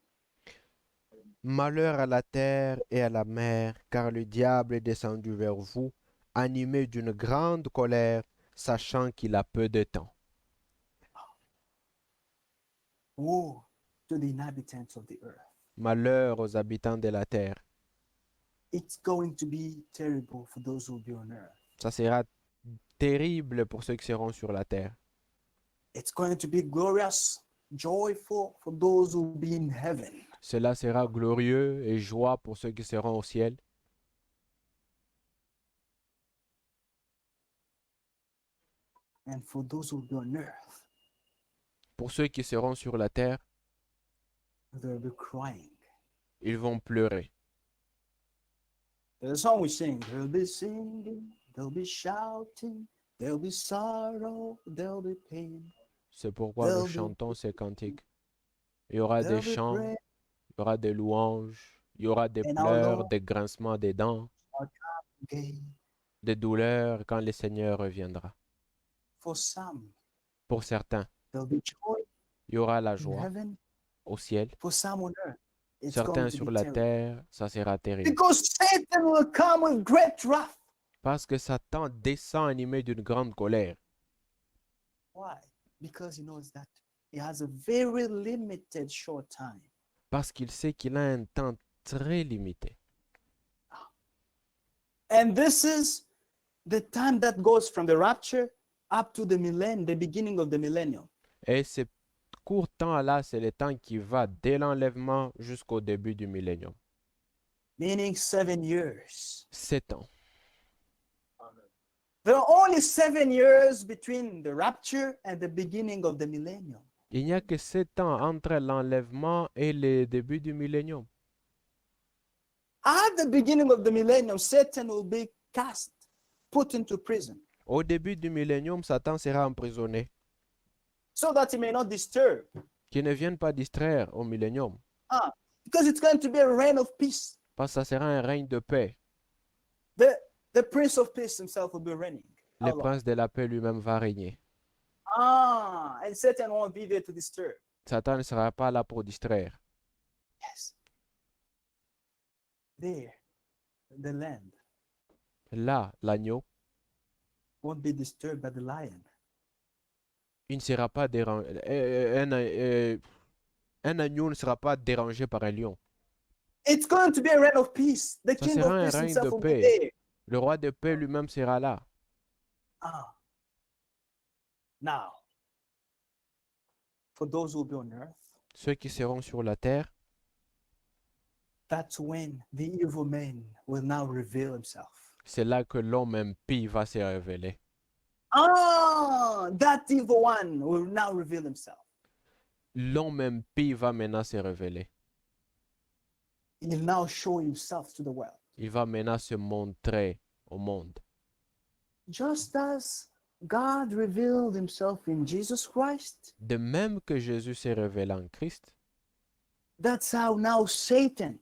Malheur à la terre et à la mer, car le diable est descendu vers vous, animé d'une grande colère, sachant qu'il a peu de temps. Woe to the inhabitants of the earth. Malheur aux habitants de la terre. It's going to be terrible for those who will be on earth. Ça sera terrible pour ceux qui seront sur la terre. It's going to be glorious, joyful for those who will be in heaven. Cela sera glorieux et joie pour ceux qui seront au ciel. And for those who will be on earth, Pour ceux qui seront sur la terre, they'll be crying. ils vont pleurer. There's a song we sing. They'll be singing, they'll be shouting, there'll be sorrow, there'll be pain. C'est pourquoi nous chantons ces cantiques. Il y aura des There'll be chants, praise il y aura des louanges, il y aura des and our pleurs, Lord des grincements des dents, again. des douleurs quand le Seigneur reviendra. For some, Pour certains, there'll be joy il y aura la in joie heaven. au ciel. For some on earth, it's Certains going to sur be la terrible. terre, ça sera terrible. Because Satan will come with great wrath. Parce que Satan descend animé d'une grande colère. Why? Because he knows that he has a very limited short time. Parce qu'il sait qu'il a un temps très limité. And this is the time that goes from the rapture up to the millennium, the beginning of the millennium. Et ce court temps-là, c'est le temps qui va dès l'enlèvement jusqu'au début du millénium. Meaning 7 years. 7 ans. There are only 7 years between the rapture and the beginning of the millennium. Il n'y a que 7 ans entre l'enlèvement et le début du millénium. At the beginning of the millennium, Satan will be cast, put into prison, Au début du millénium, Satan sera emprisonné. so that he may not disturb. Qu'il ne vienne pas distraire au millénium. Because it's going to be a reign of peace. Parce que ça sera un règne de paix. The Prince of Peace himself will be reigning. Le Allah. prince de la paix lui-même va régner. And Satan won't be there to disturb. Satan ne sera pas là pour distraire. Yes. There, the lamb Là, l'agneau, won't be disturbed by the lion. il ne sera pas dérangé. Un agneau ne sera pas dérangé par un lion. It's going to be a reign of peace. The Ça King sera of un Peace règne himself de will be paix. there. Le roi de paix lui-même sera là. Now, for those who will be on earth, Ceux qui seront sur la terre, that's when the evil man will now reveal himself. c'est là que l'homme impie va se révéler. That evil one will now reveal himself. L'homme impie va maintenant se révéler. He'll now show himself to the world. Il va maintenant se montrer au monde. Just as God revealed himself in Jesus Christ, De même que Jésus s'est révélé en Christ, that's how now Satan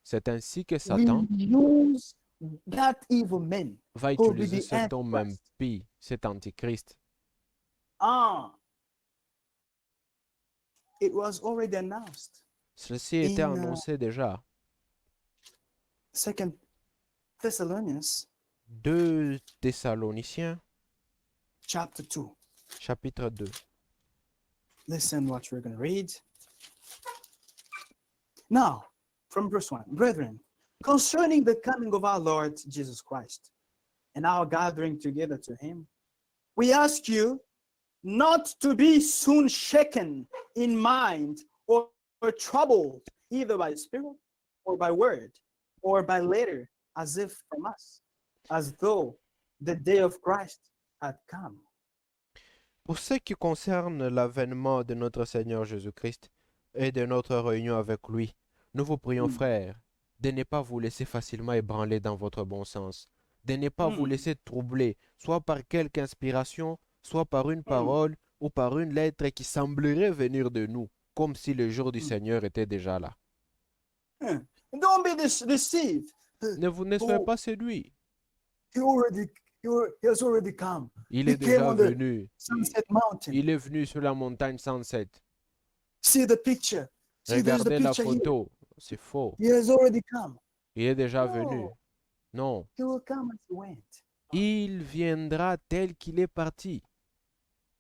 c'est ainsi que Satan will use that evil man va who will be utiliser the cet homme Antichrist. impie, cet antichrist. It was already announced. Ceci était In, annoncé déjà. 2 Thessalonians 2 Thessaloniciens, chapter 2. chapitre 2. Listen what we're going to read. Now, from verse 1. Brethren, concerning the coming of our Lord Jesus Christ and our gathering together to him, we ask you not to be soon shaken in mind or troubled, either by spirit or by word or by letter, as if from us, as though the day of Christ had come. Pour ce qui concerne l'avènement de notre Seigneur Jésus-Christ et de notre réunion avec lui, nous vous prions, frères, de ne pas vous laisser facilement ébranler dans votre bon sens, de ne pas vous laisser troubler, soit par quelque inspiration, soit par une parole ou par une lettre qui semblerait venir de nous, comme si le jour du Seigneur était déjà là. Don't be deceived. Ne soyez pas séduits. He has already come. Il He est came déjà on the venu. Sunset Mountain. Il est venu sur la montagne Sunset. See the picture. See, there's the Regardez la picture here. photo. C'est faux. He has already come. Il est déjà No. venu. Non. He will come as he went. Il viendra tel qu'il est parti.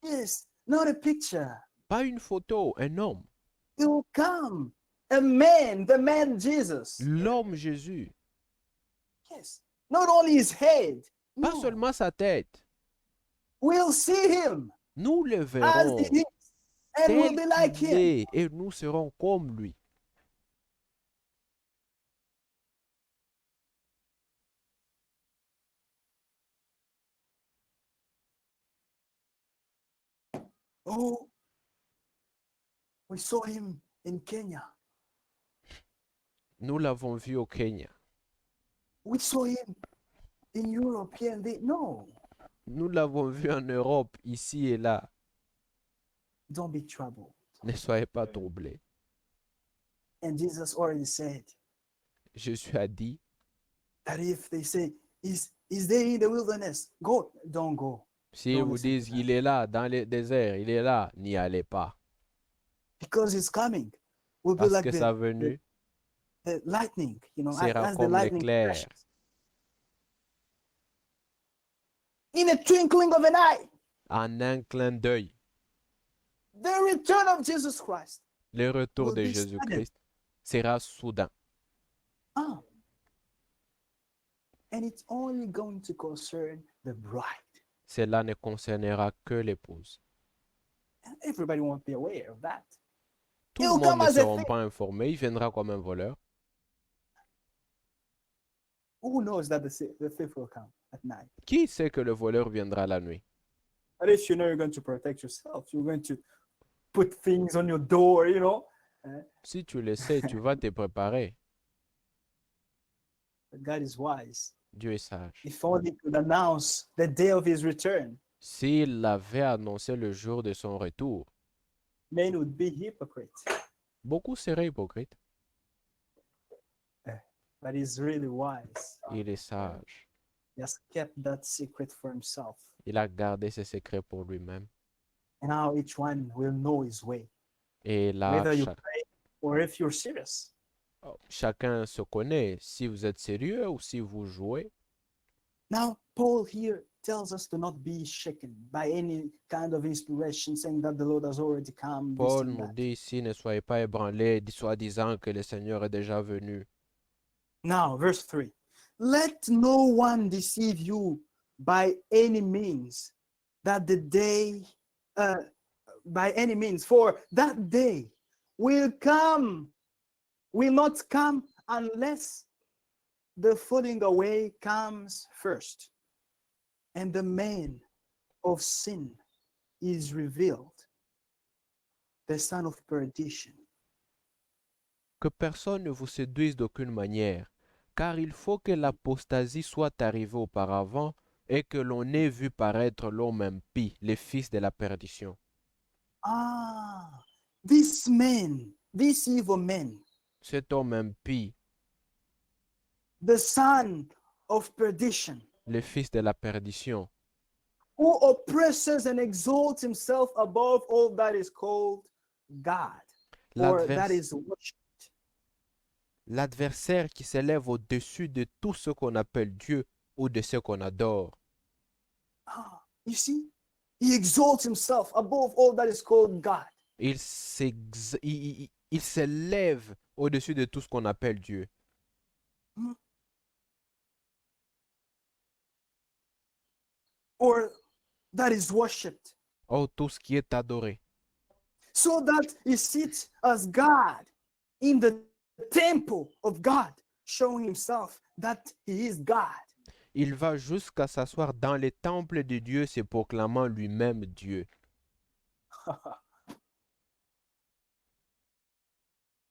Yes, not a picture. Pas une photo, un homme. He will come. A man, the man Jesus. L'homme Jésus. Yes. Not only his head. Pas No. seulement sa tête. We'll see him Nous le as verrons he is. And we'll tel be like qu'il him. est et nous serons comme lui. Oh, we saw him in Kenya. Nous l'avons vu au Kenya. We saw him in Europe here and there. No, Nous l'avons vu en Europe, ici et là. don't be troubled. Ne soyez pas troublés. And Jesus already said Jésus a dit, that if they say, is there in the wilderness? Go, don't go. s'ils Don't vous listen disent to that. qu'il est là, dans le désert, il est là, n'y allez pas. Because he's coming. We'll be Parce like que sa venue the lightning, sera as the comme lightning l'éclair. flashes. In a twinkling of an eye, En un clin d'œil. the return of Jesus Christ. Le retour Will de be sudden. Jésus-Christ sera soudain. Ah. And it's only going to concern the bride. Cela ne concernera que l'épouse. And everybody won't be aware of that. Tout He'll le monde come ne as a sera thief. pas informé, il viendra comme un voleur. Who knows that the thief will come at night? Qui sait que le voleur viendra la nuit? At least you know you're going to protect yourself. You're going to put things on your door, you know. Si tu le sais, tu vas te préparer. But God is wise. Dieu est sage. If only he could announce the day of his return, S'il avait annoncé le jour de son retour, men would be hypocrites. beaucoup seraient hypocrites. But he's really wise. Il est sage. He has kept that secret for himself. Il a gardé ses secrets pour lui-même. And now each one will know his way. Et là, Whether you pray or if you're serious. chacun se connaît. Si vous êtes sérieux ou si vous jouez. Now, Paul here tells us to not be shaken by any kind of inspiration saying that the Lord has already come. This Paul and nous that. dit ici, ne soyez pas ébranlés, soi-disant que le Seigneur est déjà venu. Now, verse 3. Let no one deceive you by any means, that the day, by any means, for that day will not come unless the falling away comes first, and the man of sin is revealed, the son of perdition. Que personne ne vous séduise d'aucune manière, car il faut que l'apostasie soit arrivée auparavant et que l'on ait vu paraître l'homme impie, les fils de la perdition. Ah, this man, this evil man, Cet homme impie, the son of perdition, les fils de la perdition, who oppresses and exalts himself above all that is called God, or that is worshipped. l'adversaire qui s'élève au-dessus de tout ce qu'on appelle Dieu ou de ce qu'on adore. Ah, you see, he exalts himself above all that is called God. Il s'élève au-dessus de tout ce qu'on appelle Dieu. or that is worshipped, Oh, tout ce qui est adoré. so that he sits as God in the temple of God, showing himself that he is God. Il va jusqu'à s'asseoir dans les temples de Dieu, se proclamant lui-même Dieu.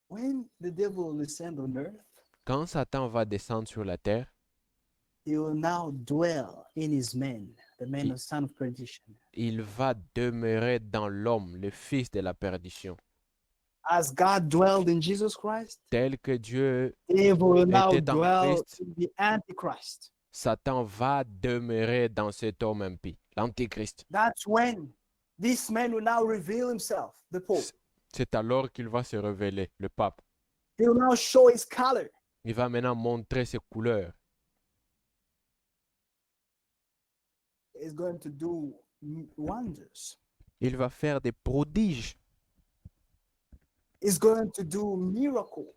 When the devil will descend on earth, Quand Satan va descendre sur la terre, he will now dwell in his men, the men of son of perdition. il va demeurer dans l'homme, le fils de la perdition. As God dwelled in Jesus Christ, Tel que Dieu evil will now était en dwell Christ, in the Antichrist. Satan va demeurer dans cet homme impie, l'Antéchrist. That's when this man will now reveal himself, the Pope. C'est alors qu'il va se révéler, le pape. He will now show his color. Il va maintenant montrer ses couleurs. He's going to do wonders. Il va faire des prodiges. He's going to do miracles.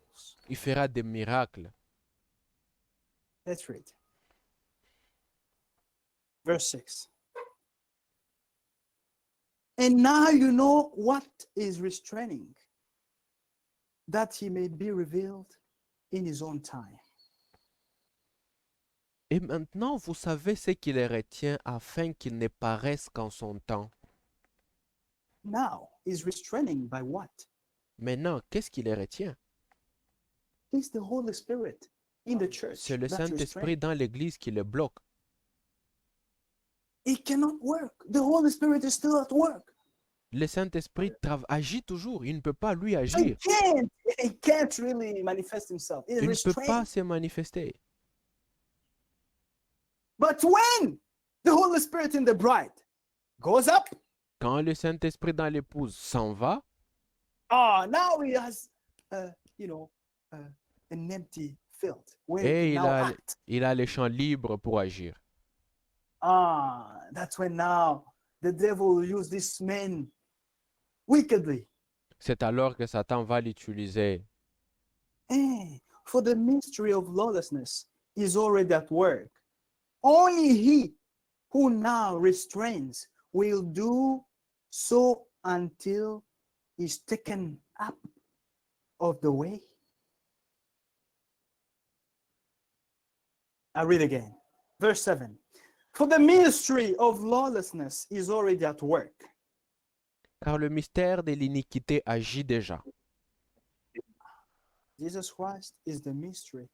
Il fera des miracles. Let's read. Verse 6. And now you know what is restraining, that he may be revealed in his own time. Et maintenant, vous savez ce qui les retient afin qu'ils ne paraissent qu'en son temps. Now is restraining by what? Maintenant, qu'est-ce qui les retient? It's the Holy Spirit in the church. C'est le that Saint-Esprit restrains. dans l'Église qui les bloque. It cannot work. The Holy Spirit is still at work. Le Saint-Esprit agit toujours. Il ne peut pas, lui, So agir. he can't really manifest himself. It is Il ne peut pas restrained. se manifester. But when the Holy Spirit in the bride goes up, Quand le Saint-Esprit dans l'épouse s'en va, now he has, an empty field where he et can now act. il a les champs libres pour agir. That's when now the devil will use this man wickedly. C'est alors que Satan va l'utiliser. For the mystery of lawlessness is already at work. Only he who now restrains will do so until he's taken up of the way. I read again. Verse 7. For the ministry of lawlessness is already at work. Car le mystère de l'iniquité agit déjà. Jesus Christ is the mystery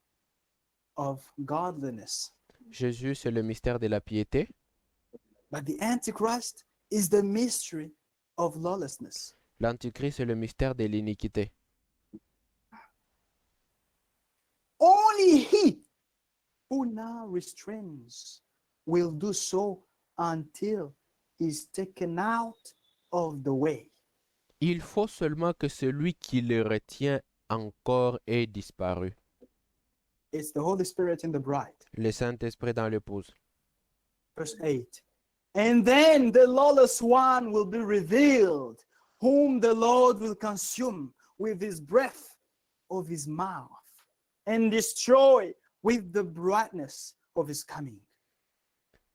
of godliness. Jésus, c'est le mystère de la piété. But the Antichrist is the mystery of lawlessness. L'Antichrist, c'est le mystère de l'iniquité. Only he who now restrains will do so until he's taken out of the way. Il faut seulement que celui qui le retient encore ait disparu. It's the Holy Spirit in the bride. Le Saint-Esprit dans l'épouse. Verse 8. And then the lawless one will be revealed, whom the Lord will consume with his breath of his mouth and destroy with the brightness of his coming.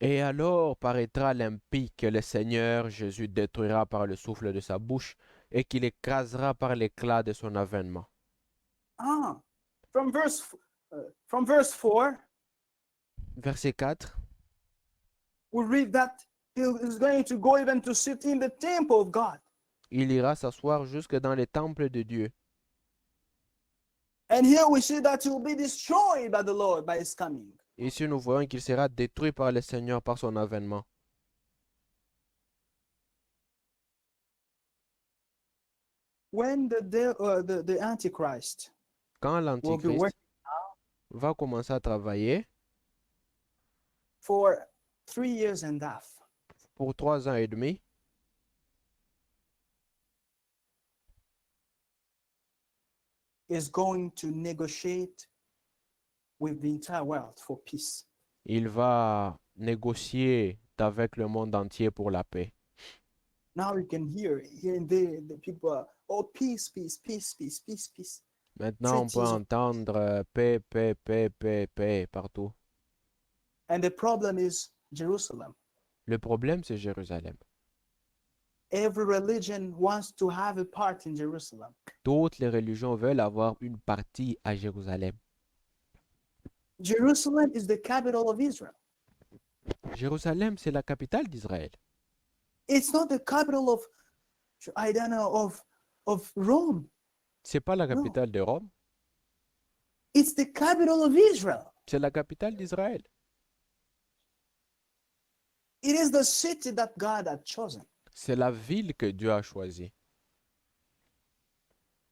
Et alors paraîtra l'impie que le Seigneur Jésus détruira par le souffle de sa bouche et qu'il écrasera par l'éclat de son avènement. From verse 4, Verset 4. we read that he is going to go even to sit in the temple of God. Il ira s'asseoir jusque dans les temples de Dieu. And here we see that he will be destroyed by the Lord by his coming. Ici, nous voyons qu'il sera détruit par le Seigneur par son avènement. When the Antichrist Quand will be l'Antichrist working va commencer à travailler for 3 years and a half, pour 3 ans et demi, is going to negotiate with the entire world for peace. il va négocier avec le monde entier pour la paix. Now you can hear here and there the people are, oh, peace, peace, peace, peace, peace, peace. Maintenant, on peut treaties of, entendre paix, paix, paix, paix, paix partout. and the problem is Jerusalem. Le problème, c'est Jérusalem. Every religion wants to have a part in Jerusalem. Toutes les religions veulent avoir une partie à Jérusalem. Jerusalem is the capital of Israel. Jérusalem, c'est la capitale d'Israël. It's not the capital of, I don't know, of Rome. C'est pas la No. capitale de Rome, It's the capital of Israel. c'est la capitale d'Israël. It is the city that God had chosen. C'est la ville que Dieu a choisie.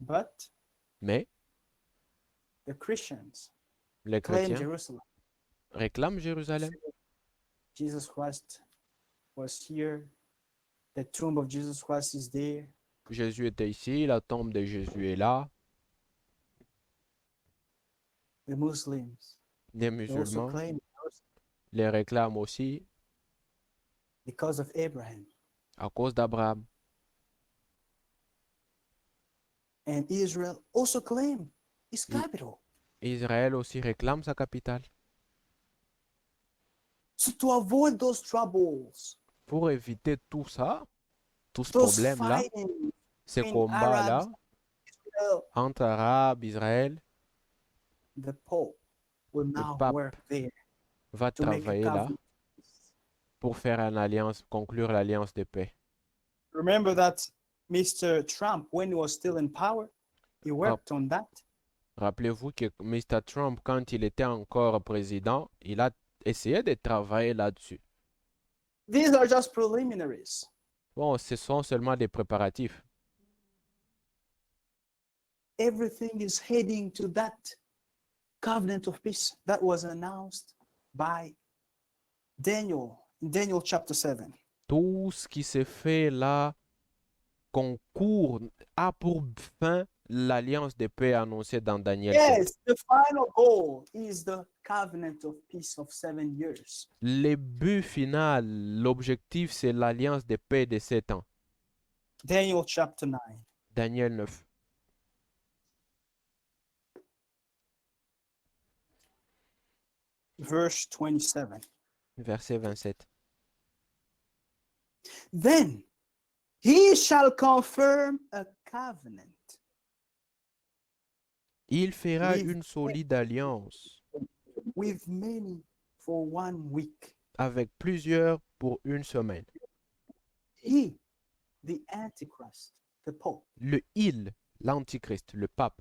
But Mais the Christians les claim chrétiens Jerusalem. réclament Jérusalem. Jesus Christ was here. The tomb of Jesus Christ is there. Jésus était ici, la tombe de Jésus est là. The Muslims, Les they also musulmans claim Jerusalem les réclament aussi because of Abraham. à cause d'Abraham. And Israel also claim its Mm. capital. Israël aussi réclame sa capitale. So to avoid those troubles, Pour éviter tout ça, tout ce those problème-là, fighting ces between combats-là Arabs, Israel, entre Arabes, Israël, the Pope will le now pape work there va to make a travailler là covenant. pour faire une alliance, conclure l'alliance de paix. Remember that Mr. Trump, when he was still in power, he worked on that. Rappelez-vous que Mr. Trump, quand il était encore président, il a essayé de travailler là-dessus. These are just preliminaries. Bon, ce sont seulement des préparatifs. Everything is heading to that covenant of peace that was announced by Daniel in Daniel chapter 7. Tout ce qui se fait là concourt, a pour fin l'alliance de paix annoncée dans Daniel 7. Yes, the final goal is the covenant of peace of 7 years. Le but final, l'objectif, c'est l'alliance de paix de 7 ans. Daniel chapter 9. Daniel 9. Verse 27. Verset 27. Then he shall confirm a covenant Il fera with, une solide alliance with many for 1 week. avec plusieurs pour une semaine. He, the Antichrist, the Pope, Le il, l'antichrist, le pape,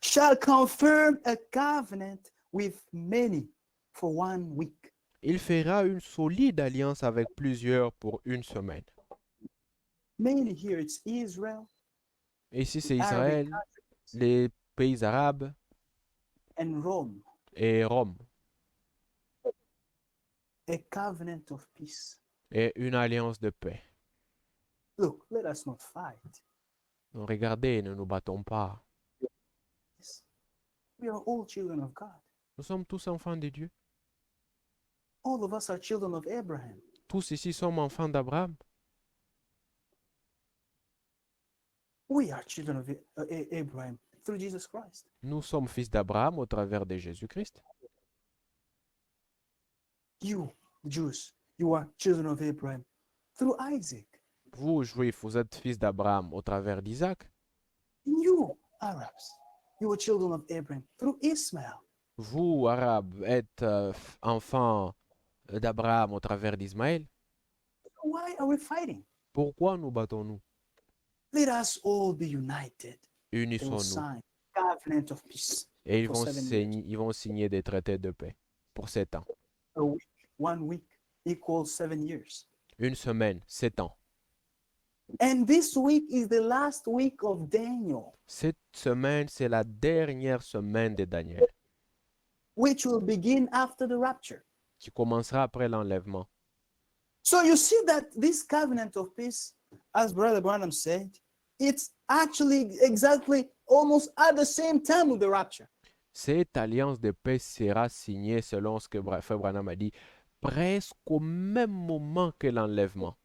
shall confirm a covenant with many for 1 week. il fera une solide alliance avec plusieurs pour une semaine. Many here, it's Israel, Ici, c'est Arabic Israël, countries, les pays arabes and Rome. et Rome. A covenant of peace. Et une alliance de paix. Look, let us not fight. Donc, regardez, ne nous battons pas. Yes. We are all children of God. Nous sommes tous enfants de Dieu. All of us are children of Abraham. Tous ici sommes enfants d'Abraham. We are children of Abraham through Jesus Christ. Nous sommes fils d'Abraham au travers de Jésus-Christ. You, the Jews, you are children of Abraham through Isaac. Vous, Juifs, vous êtes fils d'Abraham au travers d'Isaac. And you, Arabs, you are children of Abraham through Ismail. Vous, Arabes, êtes enfants d'Abraham au travers d'Ismaël. Why are we fighting? Pourquoi nous battons-nous? Let us all be united. They will Unissons-nous. sign covenant of peace Et for 7 years. ils vont signer des traités de paix pour 7 ans. A week, 1 week equals 7 years. Une semaine, 7 ans. And this week is the last week of Daniel, Cette semaine, c'est la dernière semaine de Daniel, which will begin after the rapture. qui commencera après l'enlèvement. So you see that this covenant of peace, as Brother Branham said, it's actually exactly almost at the same time with the rapture. Cette alliance de paix sera signée, selon ce que Frère Branham a dit, presque au même moment que l'enlèvement.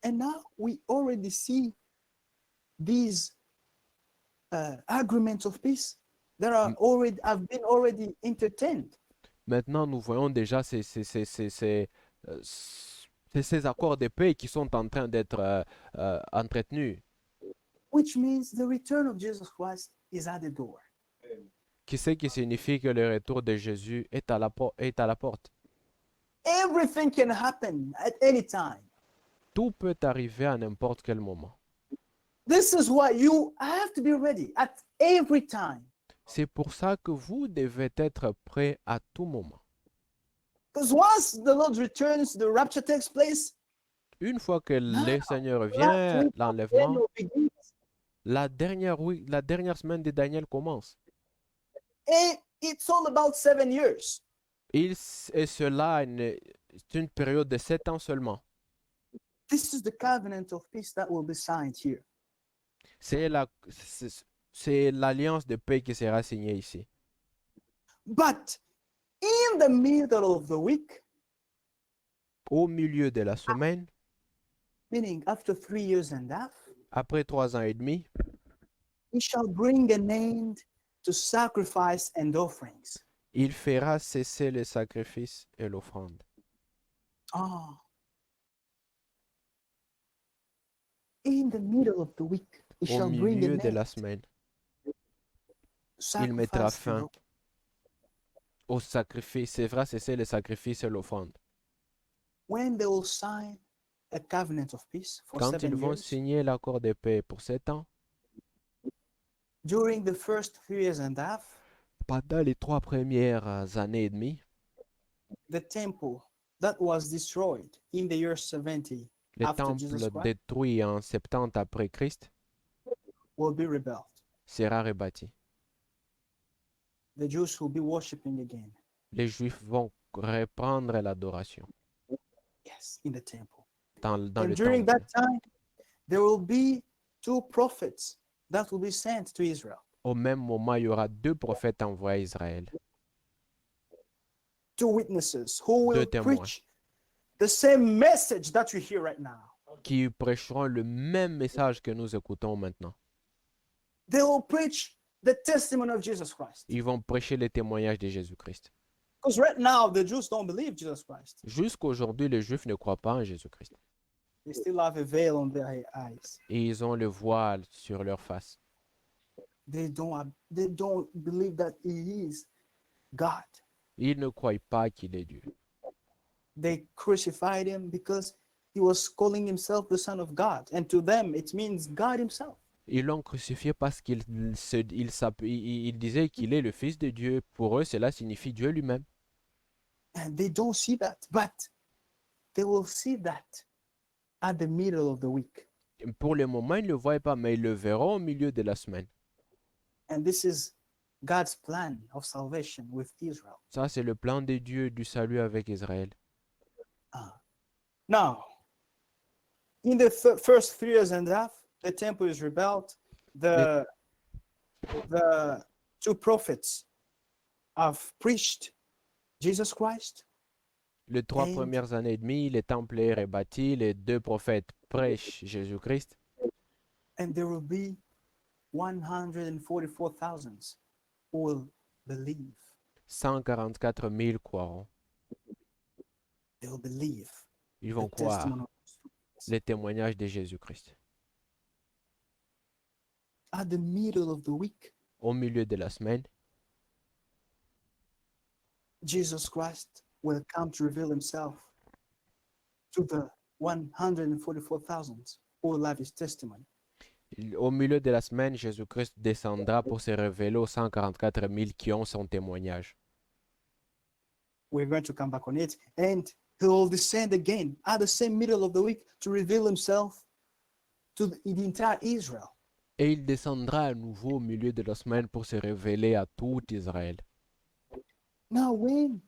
And now we already see these agreements of peace that M- have been already entertained, Maintenant, nous voyons déjà euh, ces accords de paix qui sont en train d'être entretenus. which means the return of Jesus Christ is at the door. Qui signifie que le retour de Jésus est est à la porte. Everything can happen at any time. Tout peut arriver à n'importe quel moment. This is why you have to be ready at every time. C'est pour ça que vous devez être prêt à tout moment. Because once the Lord returns, the rapture takes place. Une fois que Now, le Seigneur last vient, week of l'enlèvement, Daniel begins, la dernière semaine de Daniel commence. and it's all about 7 years. Et cela, c'est une période de 7 ans seulement. This is the covenant of peace that will be signed here. C'est l'alliance de paix qui sera signée ici. But in the middle of the week, Au milieu de la semaine, meaning after 3 years and a half, après 3 ans et demi, he shall bring an end to sacrifice and offerings. il fera cesser le sacrifice et l'offrande. Ah. In the middle of the week, he Au shall bring milieu an de end la to semaine, il mettra sacrifice and fin au sacrifice, il fera cesser le sacrifice et l'offrande. when they will sign a covenant of peace for Quand ils 7 vont years, signer l'accord de paix pour 7 ans, during the first 3 years and a half, pendant les 3 premières années et demie, the temple that was destroyed in the year 70 le after Jesus temple Christ détruit en 70 après Christ will be rebuilt. sera rebâti. The Jews will be worshiping again, Les Juifs vont reprendre l'adoration yes, in the temple. dans And le during temple. that time, there will be 2 prophets that will be sent to Israel. Au même moment, il y aura 2 prophètes envoyés à Israël, 2 witnesses who will 2 témoins, preach the same message that you hear right now. qui prêcheront le même message que nous écoutons maintenant. They will preach the testimony of Jesus Christ. Ils vont prêcher les témoignages de Jésus-Christ. Because right now, the Jews don't believe Jesus Christ. Jusqu'aujourd'hui, les Juifs ne croient pas en Jésus-Christ. They still have a veil on their eyes. Et ils ont le voile sur leur face. They don't believe that he is God. Ils ne croient pas qu'il est Dieu. They crucified him because he was calling himself the Son of God. And to them, it means God himself. Ils l'ont crucifié parce il disait qu'il est le Fils de Dieu. Pour eux, cela signifie Dieu lui-même. And they don't see that, but they will see that at the middle of the week. Pour le moment, ils ne le voient pas, mais ils le verront au milieu de la semaine. And this is God's plan of salvation with Israel. Ça, c'est le plan de Dieu du salut avec Israël. Now, in the first 3 years and a half, the temple is rebuilt. The 2 prophets have preached Jesus Christ. Les 3 And- premières années et demie, le temple est rebâti, les 2 prophètes prêchent Jésus-Christ. And there will be 144,000 who will believe. 144 000 croiront. They will believe Ils the vont croire testimony of Jesus. les témoignages de Jésus-Christ. At the middle of the week, Au milieu de la semaine, Jesus Christ will come to reveal himself to the 144,000 who will have his testimony. au milieu de la semaine, Jésus-Christ descendra pour se révéler aux 144 000 qui ont son témoignage. We're going to come back on it. And he will descend again at the same middle of the week to reveal himself to the entire Israel. Et il descendra à nouveau au milieu de la semaine pour se révéler à tout Israël. Now, when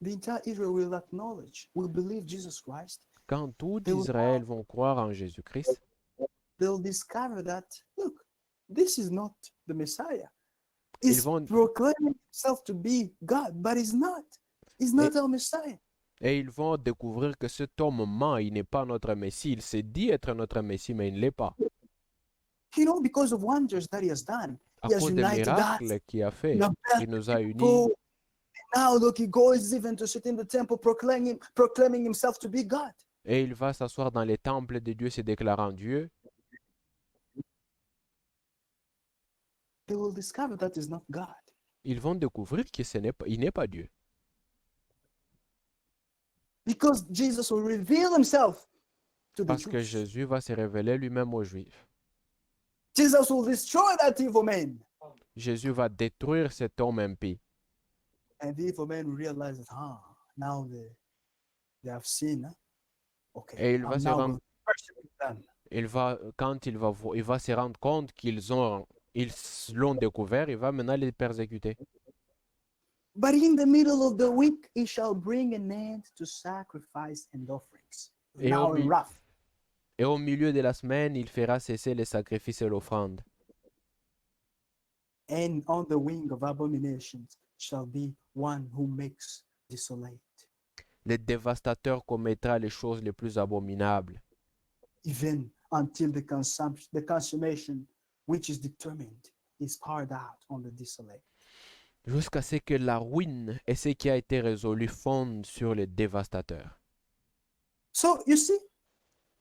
the entire Israel will acknowledge, will believe Jesus Christ, Quand tout They will- Israël vont croire en Jésus-Christ, they'll discover that, look, this is not the Messiah. Ils He's vont- proclaiming himself to be God, but he's not. He's not our Messiah. et ils vont découvrir que cet homme ment, il n'est pas notre Messie. Il se dit être notre Messie, mais il ne l'est pas. because of wonders that he has done. À He has cause des united us miracles qu'il a in fait, a il better nous a unis. people. Now look, he goes even to sit in the temple proclaiming himself to be God. Et il va s'asseoir dans les temples de Dieu, se déclarant Dieu. They will discover that is not God. Ils vont découvrir qu'il n'est pas Dieu. Because Jesus will reveal himself to the Parce que Jews. Jésus va se révéler lui-même aux Juifs. Jesus will destroy that evil man. Jésus va détruire cet homme impie. And the evil man will realize that, now they have seen. Okay, Et il va I'm se now rendre, going to persecute them. quand il va se rendre compte ils l'ont découvert, il va maintenant les persécuter. But in the middle of the week, he shall bring an end to sacrifice and offerings. Et Now in wrath. Et au milieu de la semaine, il fera cesser les sacrifices et l'offrande. And on the wing of abominations shall be one who makes desolate. Le dévastateur commettra les choses les plus abominables, Even until the consummation which is determined is poured out on the desolate. jusqu'à ce que la ruine et ce qui a été résolu fondent sur le dévastateur. So you see,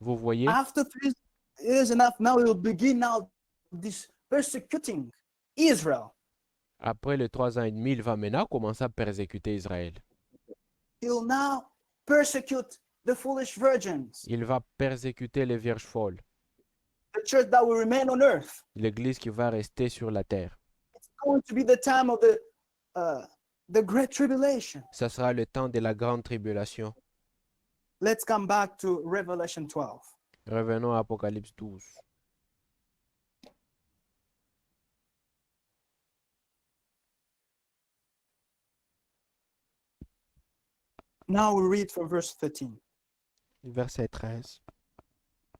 Vous voyez, after 3 years and a half, now he will begin now this persecuting Israel. après les 3 ans et demi, il va maintenant commencer à persécuter Israël. He will now persecute the foolish virgins, Il va persécuter les vierges folles, the church that will remain on earth. l'église qui va rester sur la terre. It's going to be the time of the great tribulation. Ce sera le temps de la grande tribulation. Let's come back to Revelation 12. Revenons à Apocalypse 12. Now we read from verse 13. Verset 13.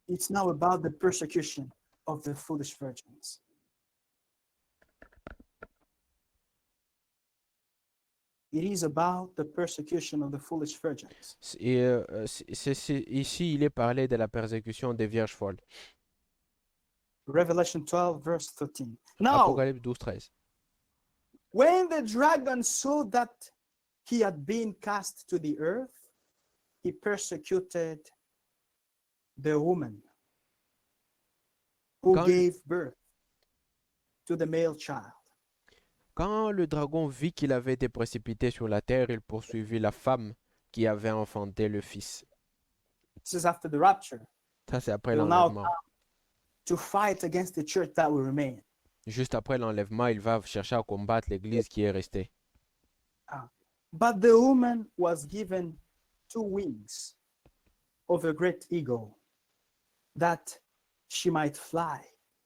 It's now about the persecution of the foolish virgins. It is about the persecution of the foolish virgins. Et ici, il est parlé de la persécution des vierges folles. Revelation 12, verse 13. Now, Apocalypse 12, 13. when the dragon saw that he had been cast to the earth, he persecuted the woman who Quand- gave birth to the male child. Quand le dragon vit qu'il avait été précipité sur la terre, il poursuivit la femme qui avait enfanté le fils. This is after the rapture. Ça, c'est après He will now l'enlèvement. come to fight against the church that will remain. Juste après l'enlèvement, il va chercher à combattre l'église qui est restée. But the woman was given 2 wings of a great eagle, that she might fly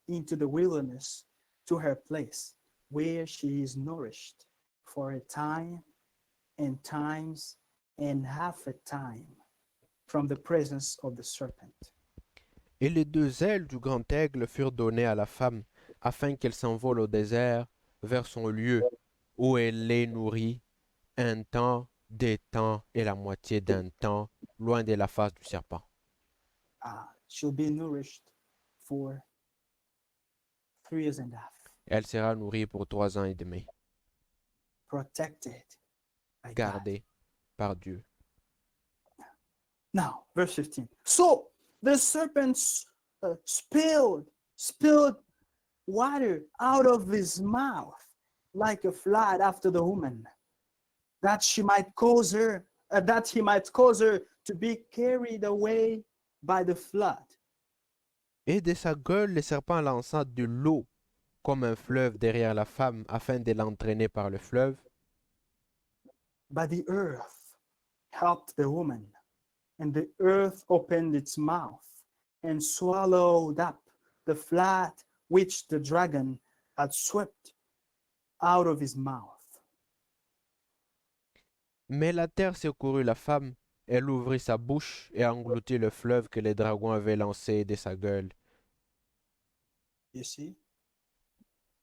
into the wilderness to her place, where she is nourished for a time and times and half a time from the presence of the serpent. Et les 2 ailes du grand aigle furent données à la femme, afin qu'elle s'envole au désert vers son lieu, où elle est nourrie un temps, 2 temps et la moitié d'un temps, loin de la face du serpent. She'll be nourished for 3 years and a half, Elle sera nourrie pour 3 ans et demi, protected by God. gardée par Dieu. Now, verse 15. So the serpent spilled water out of his mouth like a flood after the woman, that he might cause her to be carried away by the flood. Et de sa gueule, le serpent lança de l'eau comme un fleuve derrière la femme, afin de l'entraîner par le fleuve. But the earth helped the woman, and the earth opened its mouth and swallowed up the flood which the dragon had swept out of his mouth. Mais la terre secourut la femme, elle ouvrit sa bouche et engloutit le fleuve que les dragons avaient lancé de sa gueule. You see,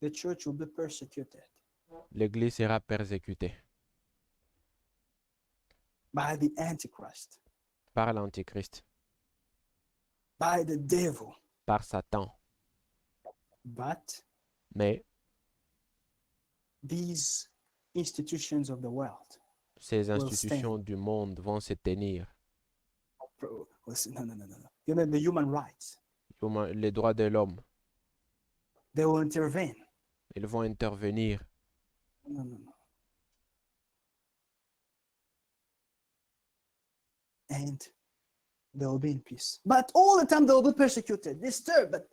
the church will be persecuted L'église sera persécutée by the Antichrist, par l'Antichrist, by the devil. par Satan. But Mais these institutions of the world ces will stand. institutions du monde vont se tenir. No, no, no, no, no. You know, the human rights, Les droits de l'homme, they will intervene. ils vont intervenir. No, no, no. And they will be in peace. But all the time they will be persecuted, disturbed. But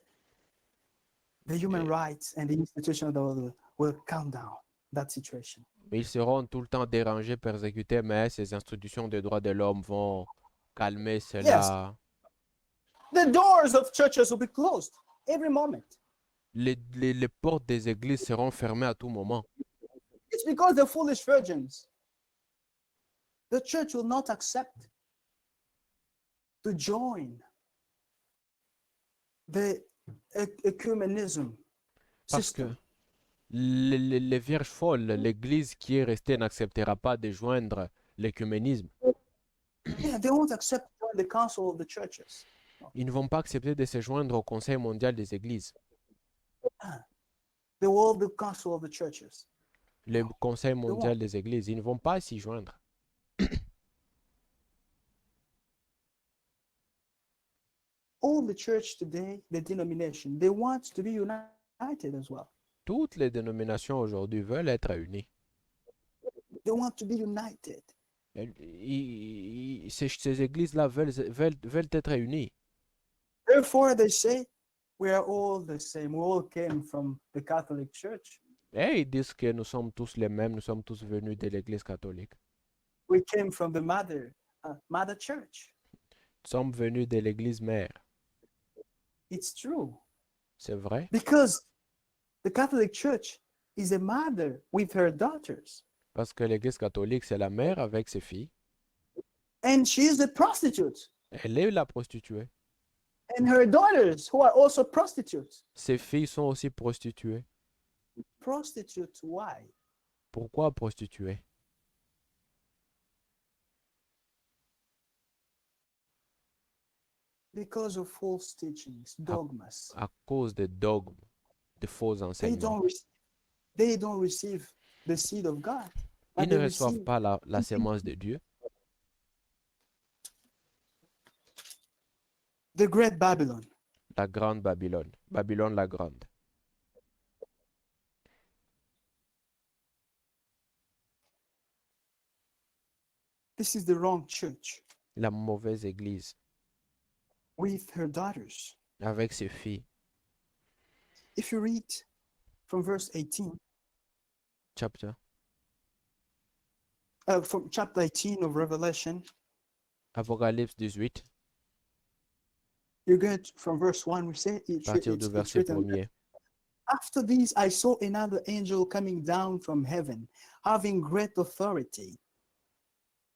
the human rights and the institution of the world will calm down that situation. Ils seront tout le temps dérangés, persécutés, mais ces institutions des droits de l'homme vont calmer Yes, cela. the doors of churches will be closed every moment. Les portes des églises seront fermées à tout moment. It's because the foolish virgins, the church will not accept to join the ecumenism Parce que system. les vierges folles, l'église qui est restée n'acceptera pas de joindre l'écuménisme. Yeah, they won't accept to join the council of the churches. Ils ne vont pas accepter de se joindre au Conseil mondial des églises, The world council of the churches. le Conseil mondial des églises. Ils ne vont pas s'y joindre. All the church today, the denomination, they want to be united as well. Toutes les dénominations aujourd'hui veulent être unies. They want to be united. Ces églises-là veulent être unies. Therefore, they say, we are all the same. We all came from the Catholic Church. Et ils disent que nous sommes tous les mêmes, nous sommes tous venus de l'église catholique. We came from the mother church. Nous sommes venus de l'église mère. It's true. C'est vrai? Because the Catholic Church is a mother with her daughters. Parce que l'église catholique, c'est la mère avec ses filles. And she is a prostitute. Elle est la prostituée. And her daughters, who are also prostitutes. Ses filles sont aussi prostituées. Prostitutes, why? Pourquoi prostituées? Because of false teachings, dogmas. À cause des dogmes, de faux They enseignements. don't receive the seed of God. Ils But ne they reçoivent receive pas la sémence de Dieu. the great Babylon. La grande Babylone. Babylone la grande. This is the wrong church La mauvaise église with her daughters. avec ses filles. If you read from verse 18, Chapter. from chapter 18 of Revelation, Apocalypse 18, you get from verse 1, we say à partir du it's verset written, 1er. after this I saw another angel coming down from heaven, having great authority,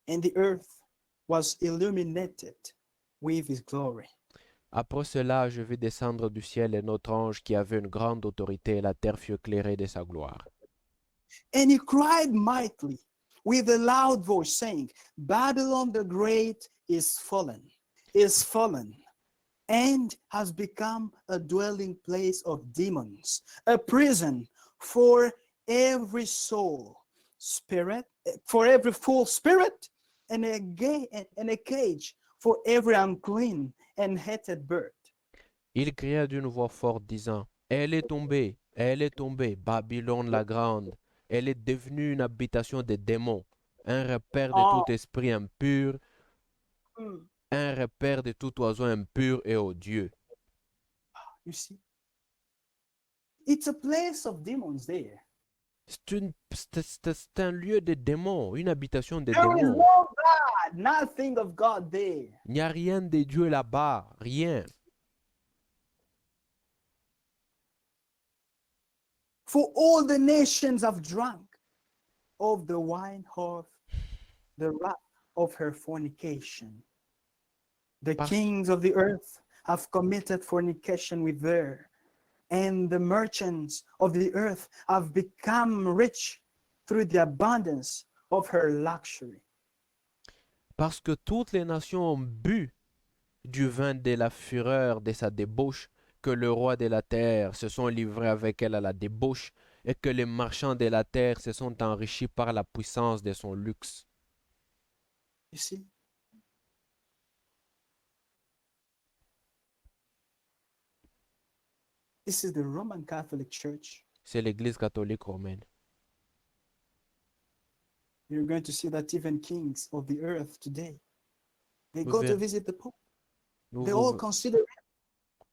and the earth was illuminated with his glory. Après cela, je vis descendre du ciel un autre ange qui avait une grande autorité et la terre fut éclairée de sa gloire. And he cried mightily with a loud voice, saying, Babylon the Great is fallen, and has become a dwelling place of demons, a prison for every soul, spirit, for every foul spirit, and a cage for every unclean and hated bird. Il cria d'une voix forte, disant, elle est tombée, Babylone la grande. Elle est devenue une habitation des démons, un repère de tout esprit impur, un repère de tout oiseau impur et odieux. You see? It's a place of demons there. C'est un lieu de démons, une habitation des There is démons. no God, nothing of God there. Il n'y a rien de Dieu là-bas, rien. For all the nations have drunk of the wine of the wrath of her fornication. The kings of the earth have committed fornication with her, and the merchants of the earth have become rich through the abundance of her luxury. Parce que toutes les nations ont bu du vin de la fureur de sa débauche, que le roi de la terre se sont livrés avec elle à la débauche et que les marchands de la terre se sont enrichis par la puissance de son luxe. You see? This is the Roman Catholic Church. C'est l'Église catholique romaine. You're going to see that even kings of the earth today, they Vous go to verrez, visit the Pope. vous- They all vous- consider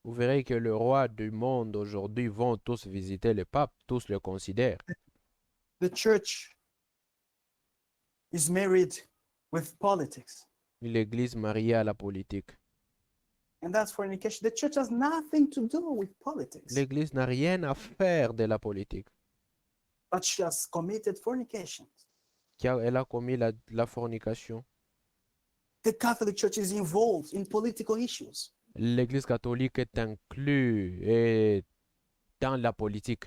vous verrez que le roi du monde aujourd'hui vont tous visiter le pape, tous le considèrent. the church is married with politics. L'Église mariée à la politique. And that's fornication. The church has nothing to do with politics, L'Église n'a rien à faire de la politique. but she has committed fornication. Elle a commis la fornication. The Catholic Church is involved in political issues. L'Église catholique est inclue dans la politique.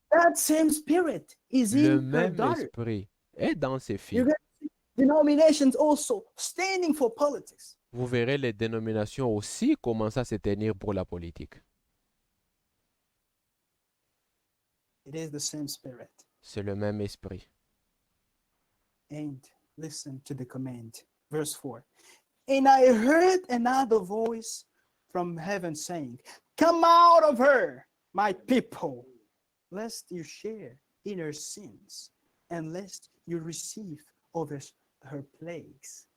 That same spirit is Le in her même daughter. esprit est dans ses You're filles. going to see denominations also standing for politics. Vous verrez les dénominations aussi commencer à se tenir pour la politique. It is the same spirit. C'est le même esprit. And listen to the command. Verse 4. And I heard another voice from heaven saying, "Come out of her, my people, lest you share in her sins, and lest you receive of her plagues."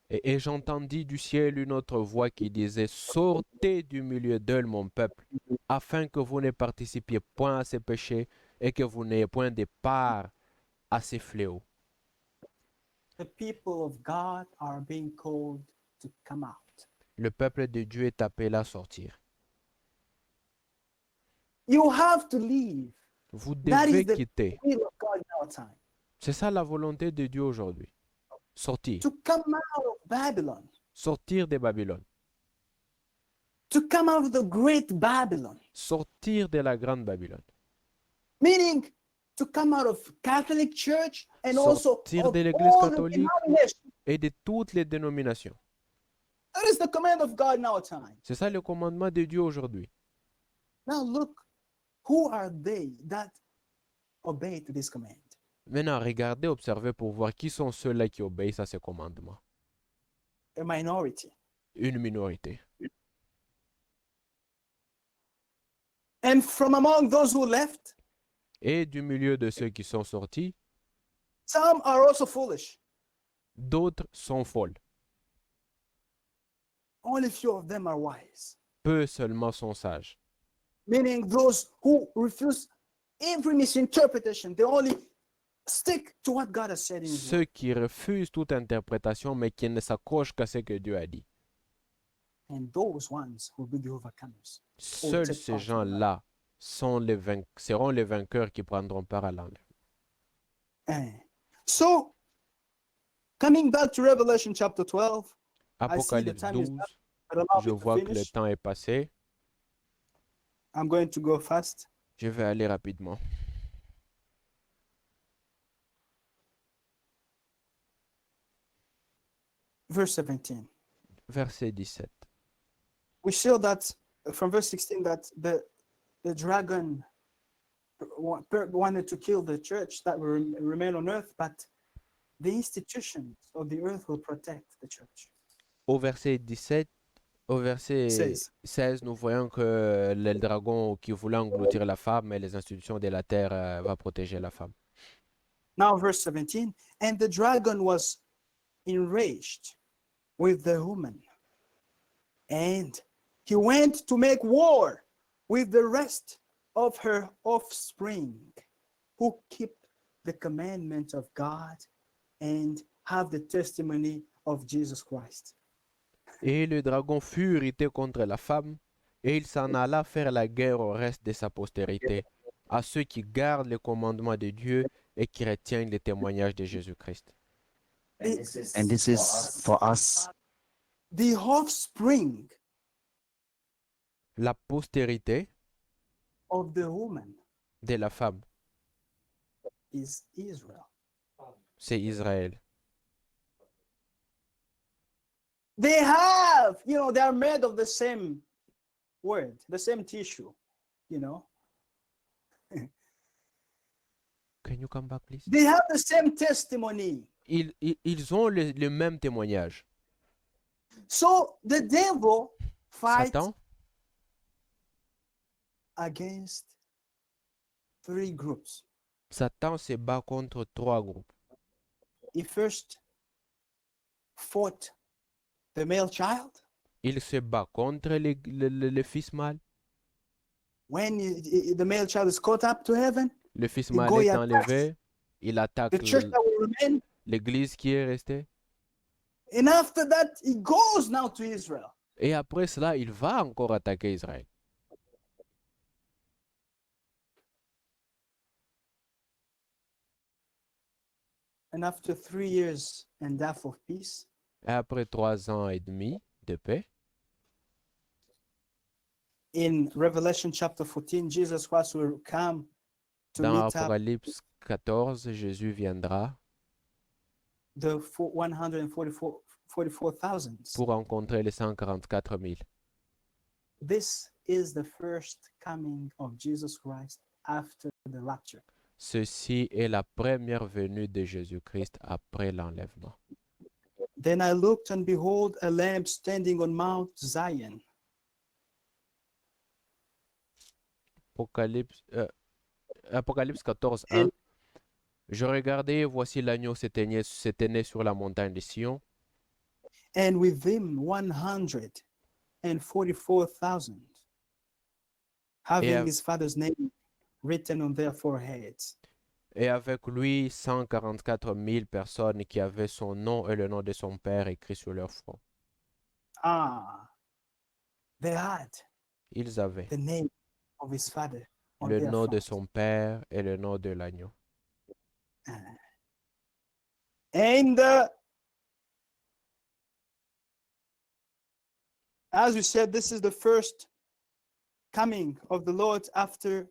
Et j'entendis du ciel une autre voix qui disait, sortez du milieu d'elle, mon peuple, afin que vous ne participiez point à ses péchés et que vous n'ayez point de part à ses fléaux. The people of God are being called to come out. Le peuple de Dieu est appelé à sortir. You have to leave. Vous That devez is the quitter. will of God in our time. C'est ça la volonté de Dieu aujourd'hui. Sortir. To come out of Babylon. Sortir de Babylone. To come out of the great Babylon. Sortir de la grande Babylone. Meaning to come out of Catholic Church and also Sortir of de l'Église all the catholique denominations. et de toutes les dénominations. That is the command of God in our time. C'est ça le commandement de Dieu aujourd'hui. Now look, who are they that obey to this command? Maintenant, regardez, observez pour voir qui sont ceux-là qui obéissent à ces commandements. A minority. Une minorité. And from among those who left, Et du milieu de ceux qui sont sortis, some are also foolish. d'autres sont folles. Only few of them are wise. Peu seulement sont sages. Meaning those who refuse every misinterpretation, they only stick to what God has said in His Ceux word. qui refusent toute interprétation, mais qui ne s'accrochent qu'à ce que Dieu a dit. And those ones will be the overcomers. Seuls take ces part in gens-là seront les vainqueurs qui prendront part à l'enlèvement. So, coming back to Revelation chapter 12, I see the Apocalypse time is 12, up, but allow je me to vois que le finish. temps est passé. I'm going to go fast. Je vais aller rapidement. Verse 17. Verset 17. We show that from verse 16 that the dragon wanted to kill the church that will remain on earth, but the institutions of the earth will protect the church. Au verset 17, au verset 16. 16, nous voyons que le dragon qui voulait engloutir la femme et les institutions de la terre va protéger la femme. Now, verse 17. And the dragon was enraged with the woman, and he went to make war with the rest of her offspring, who keep the commandments of God and have the testimony of Jesus Christ. Et le dragon fut irrité contre la femme, et il s'en alla faire la guerre au reste de sa postérité, à ceux qui gardent les commandements de Dieu et qui retiennent les témoignages de Jésus-Christ. And this is for us. The offspring La postérité of the woman de la femme, is Israel. c'est Israël. They have, they are made of the same word, the same tissue, you know. Can you come back, please? They have the same testimony. Ils ont le même témoignage. So the devil fights Satan against three groups. Satan se bat contre trois groupes. He first fought the male child. Il se bat contre le fils mâle. When the male child is caught up to heaven, Le fils he mâle go, he est attacks enlevé. Il attaque the church that will remain. l'église qui est restée. And after that, he goes now to Israel. Et après cela, il va encore attaquer Israël. And after 3 years and half of peace, Et après 3 ans et demi de paix, in Revelation chapter 14, Jesus Christ will come to dans meet up Apocalypse 14, Jésus viendra the 144,000. pour rencontrer les 144 000. This is the first coming of Jesus Christ after the rapture. Ceci est la première venue de Jésus-Christ après l'enlèvement. Then I looked, and behold, a lamb standing on Mount Zion. Apocalypse 14, 1. Je regardais et voici l'agneau s'éteignait sur la montagne de Sion, And with him 144,000, having Yeah. his father's name written on their foreheads. et avec lui 144 000 personnes qui avaient son nom et le nom de son père écrit sur leur front. They had Ils avaient the name of his father on le their nom de front. son père et le nom de l'agneau. And as we said, this is the first coming of the Lord after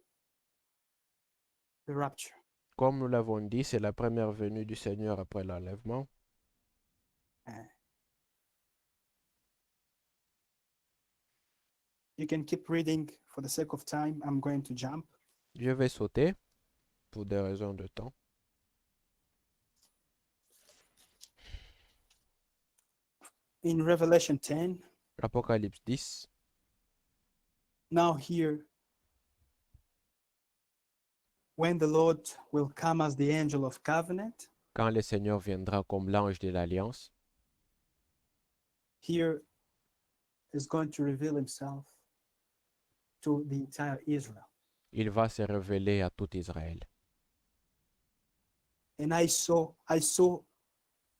the rapture. Comme nous l'avons dit, c'est la première venue du Seigneur après l'enlèvement. You can keep reading for the sake of time. I'm going to jump. Je vais sauter pour des raisons de temps. In Revelation 10, Apocalypse 10. now here, when the Lord will come as the angel of covenant, Quand le Seigneur viendra comme l'ange de l'alliance, here is going to reveal himself to the entire Israel. il va se révéler à tout Israël. And I saw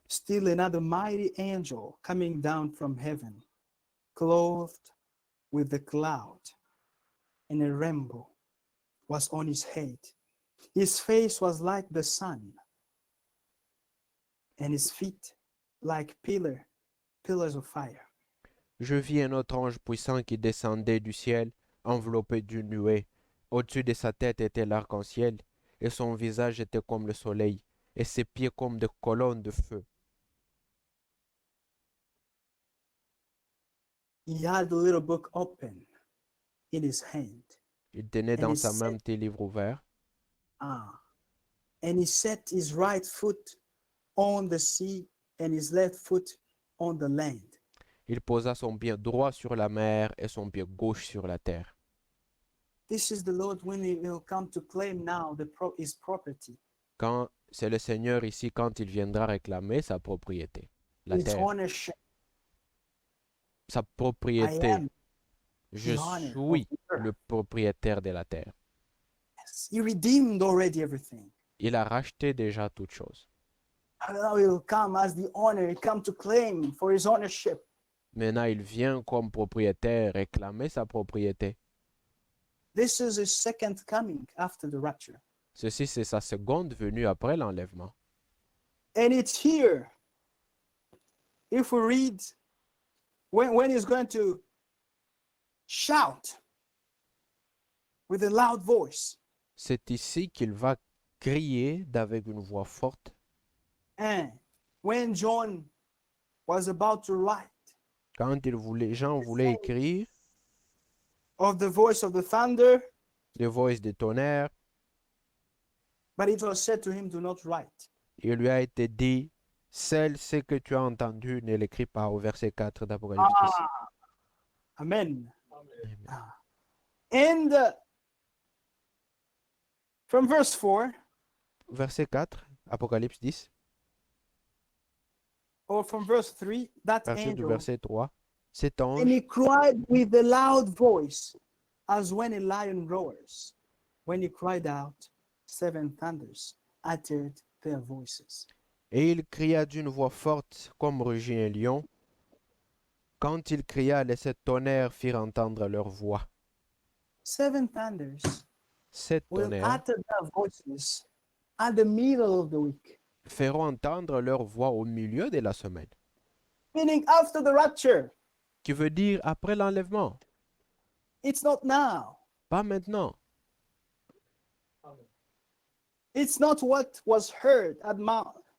still another mighty angel coming down from heaven, clothed with the cloud, and a rainbow was on his head. His face was like the sun, and his feet like pillars of fire. Je vis un autre ange puissant qui descendait du ciel, enveloppé d'une nuée. Au-dessus de sa tête était l'arc-en-ciel, et son visage était comme le soleil, et ses pieds comme des colonnes de feu. He had the little book open in his hand. Il tenait And dans he sa main said- un petit livre ouvert, And he set his right foot on the sea and his left foot on the land. il posa son pied droit sur la mer et son pied gauche sur la terre. This is the Lord when he will come to claim now his property, Quand c'est le Seigneur ici, quand il viendra réclamer sa propriété, la his terre, ownership. sa I propriété. am Je the owner of suis the earth. le propriétaire de la terre. Yes, he redeemed already everything. Il a racheté déjà toutes choses. And now he will come as the owner. He come to claim for his ownership. Maintenant, il vient comme propriétaire réclamer sa propriété. This is his second coming after the rapture. Ceci, c'est sa seconde venue après l'enlèvement. And it's here. If we read when he's going to shout with a loud voice, C'est ici qu'il va crier avec une voix forte. and when John was about to write, Quand Jean voulait écrire, of the voice of the thunder, the voice du tonnerre. but it was said to him, do not write. Il lui a été dit, celle ce que tu as entendu, ne l'écris pas au verset 4 d'Apocalypse 10. Amen. Amen. And from verse 4, Verset 4, Apocalypse 10, or from verse 3, that partir du angel, verset 3, cet and ange, he cried with a loud voice, as when a lion roars. When he cried out, 7 thunders uttered their voices. et il cria d'une voix forte comme rugit un lion. Quand il cria, les 7 tonnerres firent entendre leur voix. 7 thunders 7 will tonnerres utter their voices at the middle of the week, feront entendre leur voix au milieu de la semaine, meaning after the rapture. qui veut dire après l'enlèvement, It's not now. pas maintenant. It's not what was heard at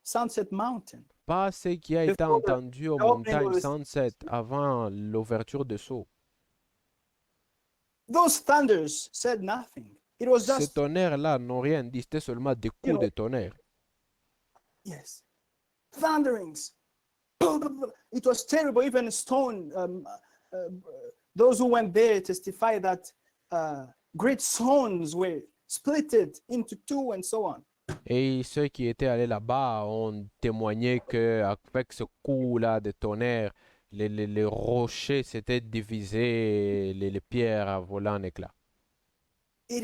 Sunset Mountain. Pas ce qui a été Before the entendu aux opening montagnes of the Sunset avant l'ouverture de Sceaux. Those thunders said nothing. It was Ces just, tonnerres-là n'ont rien dit, c'était seulement des coups de tonnerre. yes, thunderings. It was terrible. Even stone, those who went there testify that great stones were splitted into two and so on. Et ceux qui étaient allés là-bas ont témoigné qu'avec ce coup-là de tonnerre, les rochers s'étaient divisés, et les pierres volaient en éclats. It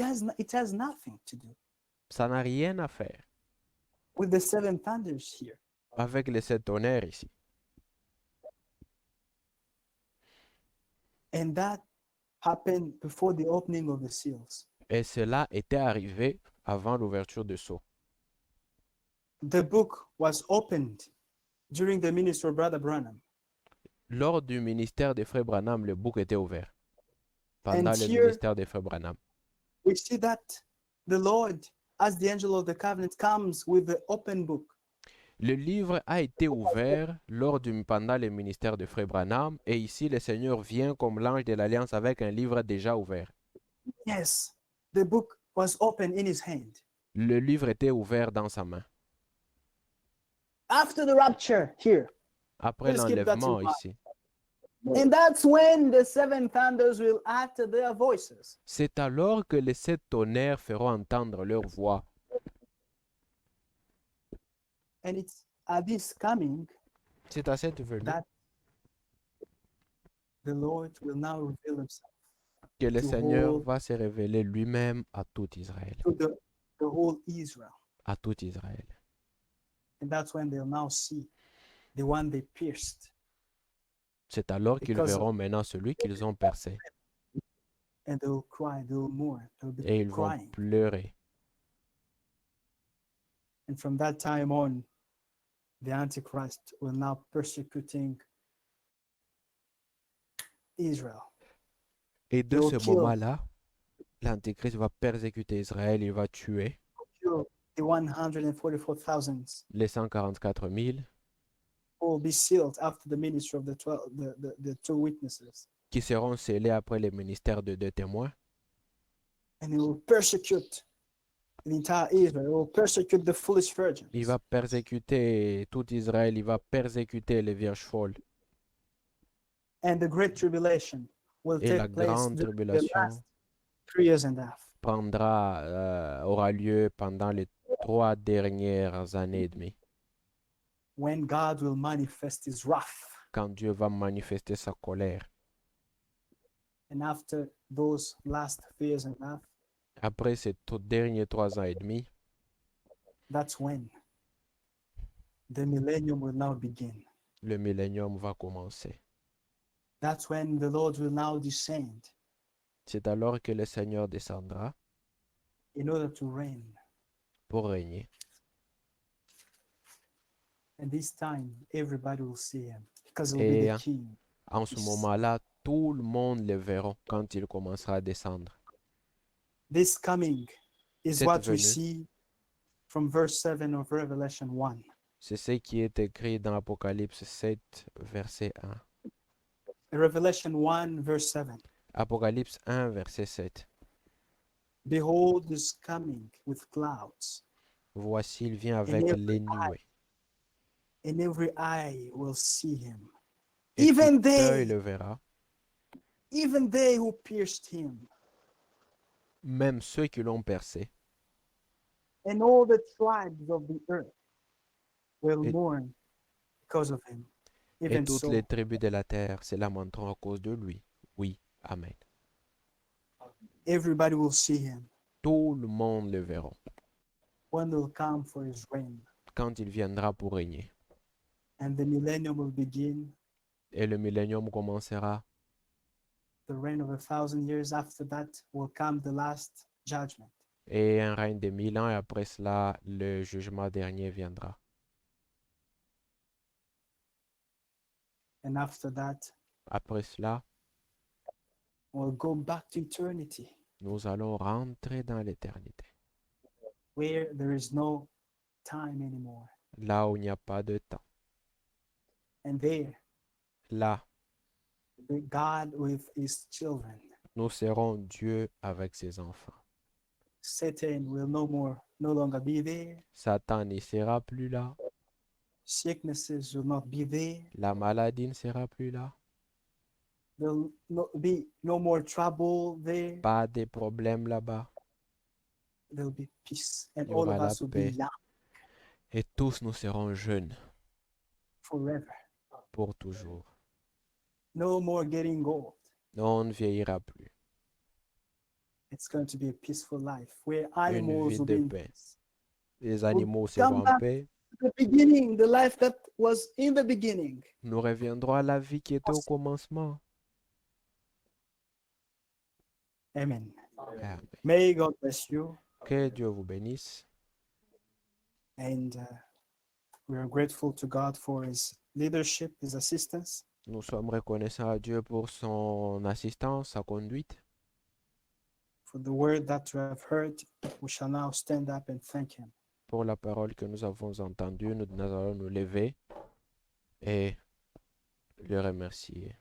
has nothing to do Ça n'a rien à faire with the 7 thunders here. avec les 7 tonnerres ici. And that happened before the opening of the seals. Et cela était arrivé avant l'ouverture de Sceaux. The book was opened during the ministry of Brother Branham. Lors du ministère des frères Branham, le bouc était ouvert. Pendant le here- ministère des frères Branham. We see that the Lord, as the angel of the covenant, comes with the open book. Le livre a été ouvert pendant le ministère de frère Branham et ici le Seigneur vient comme l'ange de l'Alliance avec un livre déjà ouvert. Yes, the book was open in his hand. Le livre était ouvert dans sa main. After the rapture here. Après Please keep that in l'enlèvement mind. ici. And that's when the 7 thunders will utter their voices. C'est alors que les 7 tonnerres feront entendre leur voix. And it's at this coming C'est à cette venue that the Lord will now reveal himself que le to Seigneur whole- va se révéler lui-même à tout Israël. to the whole Israel. À tout Israël. And that's when they'll now see the one they pierced. C'est alors qu'ils Because of- verront maintenant celui qu'ils ont percé And they'll cry, they'll mourn, they'll be et ils vont crying. pleurer. And from that time on, the Antichrist will now persecuting Israel. Et de Ils ce vont kill- moment-là, l'Antéchrist va persécuter Israël, il va tuer Kill the 144,000 les 144 000 who will be sealed after the ministry of the 12, the two witnesses. qui seront scellés après le ministère de 2 témoins. And he will persecute the entire Israel. He will persecute the foolish virgins. Il va persécuter tout Israël, il va persécuter les vierges folles. And the great tribulation will Et la take place grande during the tribulation last 3 years and a half. aura lieu pendant les 3 dernières années et demie, When God will manifest his wrath. quand Dieu va manifester sa colère. And after those last 3 years and a half, Après ces derniers 3 ans et demi, that's when the millennium will now begin. le millénium va commencer. That's when the Lord will now descend C'est alors que le Seigneur descendra in order to reign. pour régner. And this time, everybody will see him because he will be Et the king. en ce moment-là, tout le monde le verra quand il commencera à descendre. This coming is Cette what we venue. see from verse 7 of Revelation 1. C'est ce qui est écrit dans Apocalypse 7, verset 1. Revelation 1, verse 7. Apocalypse 1, verset 7. Behold is coming with clouds, Voici, il vient and avec every, les nuées, and every eye will see him. et tout Even œil they, le verra, even they who pierced him, même ceux qui l'ont percé, and all the tribes of the earth will Et- mourn because of him. et Even toutes so, les tribus de la terre se lamenteront à cause de lui. Oui, Amen. everybody will see him Tout le monde le verra when he'll come for his reign, quand il viendra pour régner. and the millennium will begin. Et le millénium commencera. The reign of 1,000 years after that will come the last judgment. Et un règne de 1000 ans, et après cela, le jugement dernier viendra. And after that, Après cela, we'll go back to eternity, nous allons rentrer dans l'éternité, where there is no time anymore. là où il n'y a pas de temps. And there, Là, God with his children. nous serons Dieu avec ses enfants. Satan will no longer be there. Satan n'y sera plus là. Sicknesses will not be there. La maladie ne sera plus là. There will be no more trouble there. Pas de problème là-bas. There will be peace. And Il y all aura of la us will be paix. young Et tous nous serons jeunes forever. pour toujours. No more getting old. On ne vieillira plus. It's going to be a peaceful life where Une animals vie will de be in paix. peace. Les We'll animaux come seront en back paix. to the beginning, the life that was in the beginning. Nous reviendrons à la vie qui était au commencement. Amen. Amen. May God bless you. Que Dieu vous bénisse. And we are grateful to God for his leadership, his assistance. Nous sommes reconnaissants à Dieu pour son assistance, sa conduite. For the word that you have heard, we shall now stand up and thank him. Pour la parole que nous avons entendue, nous allons nous lever et le remercier.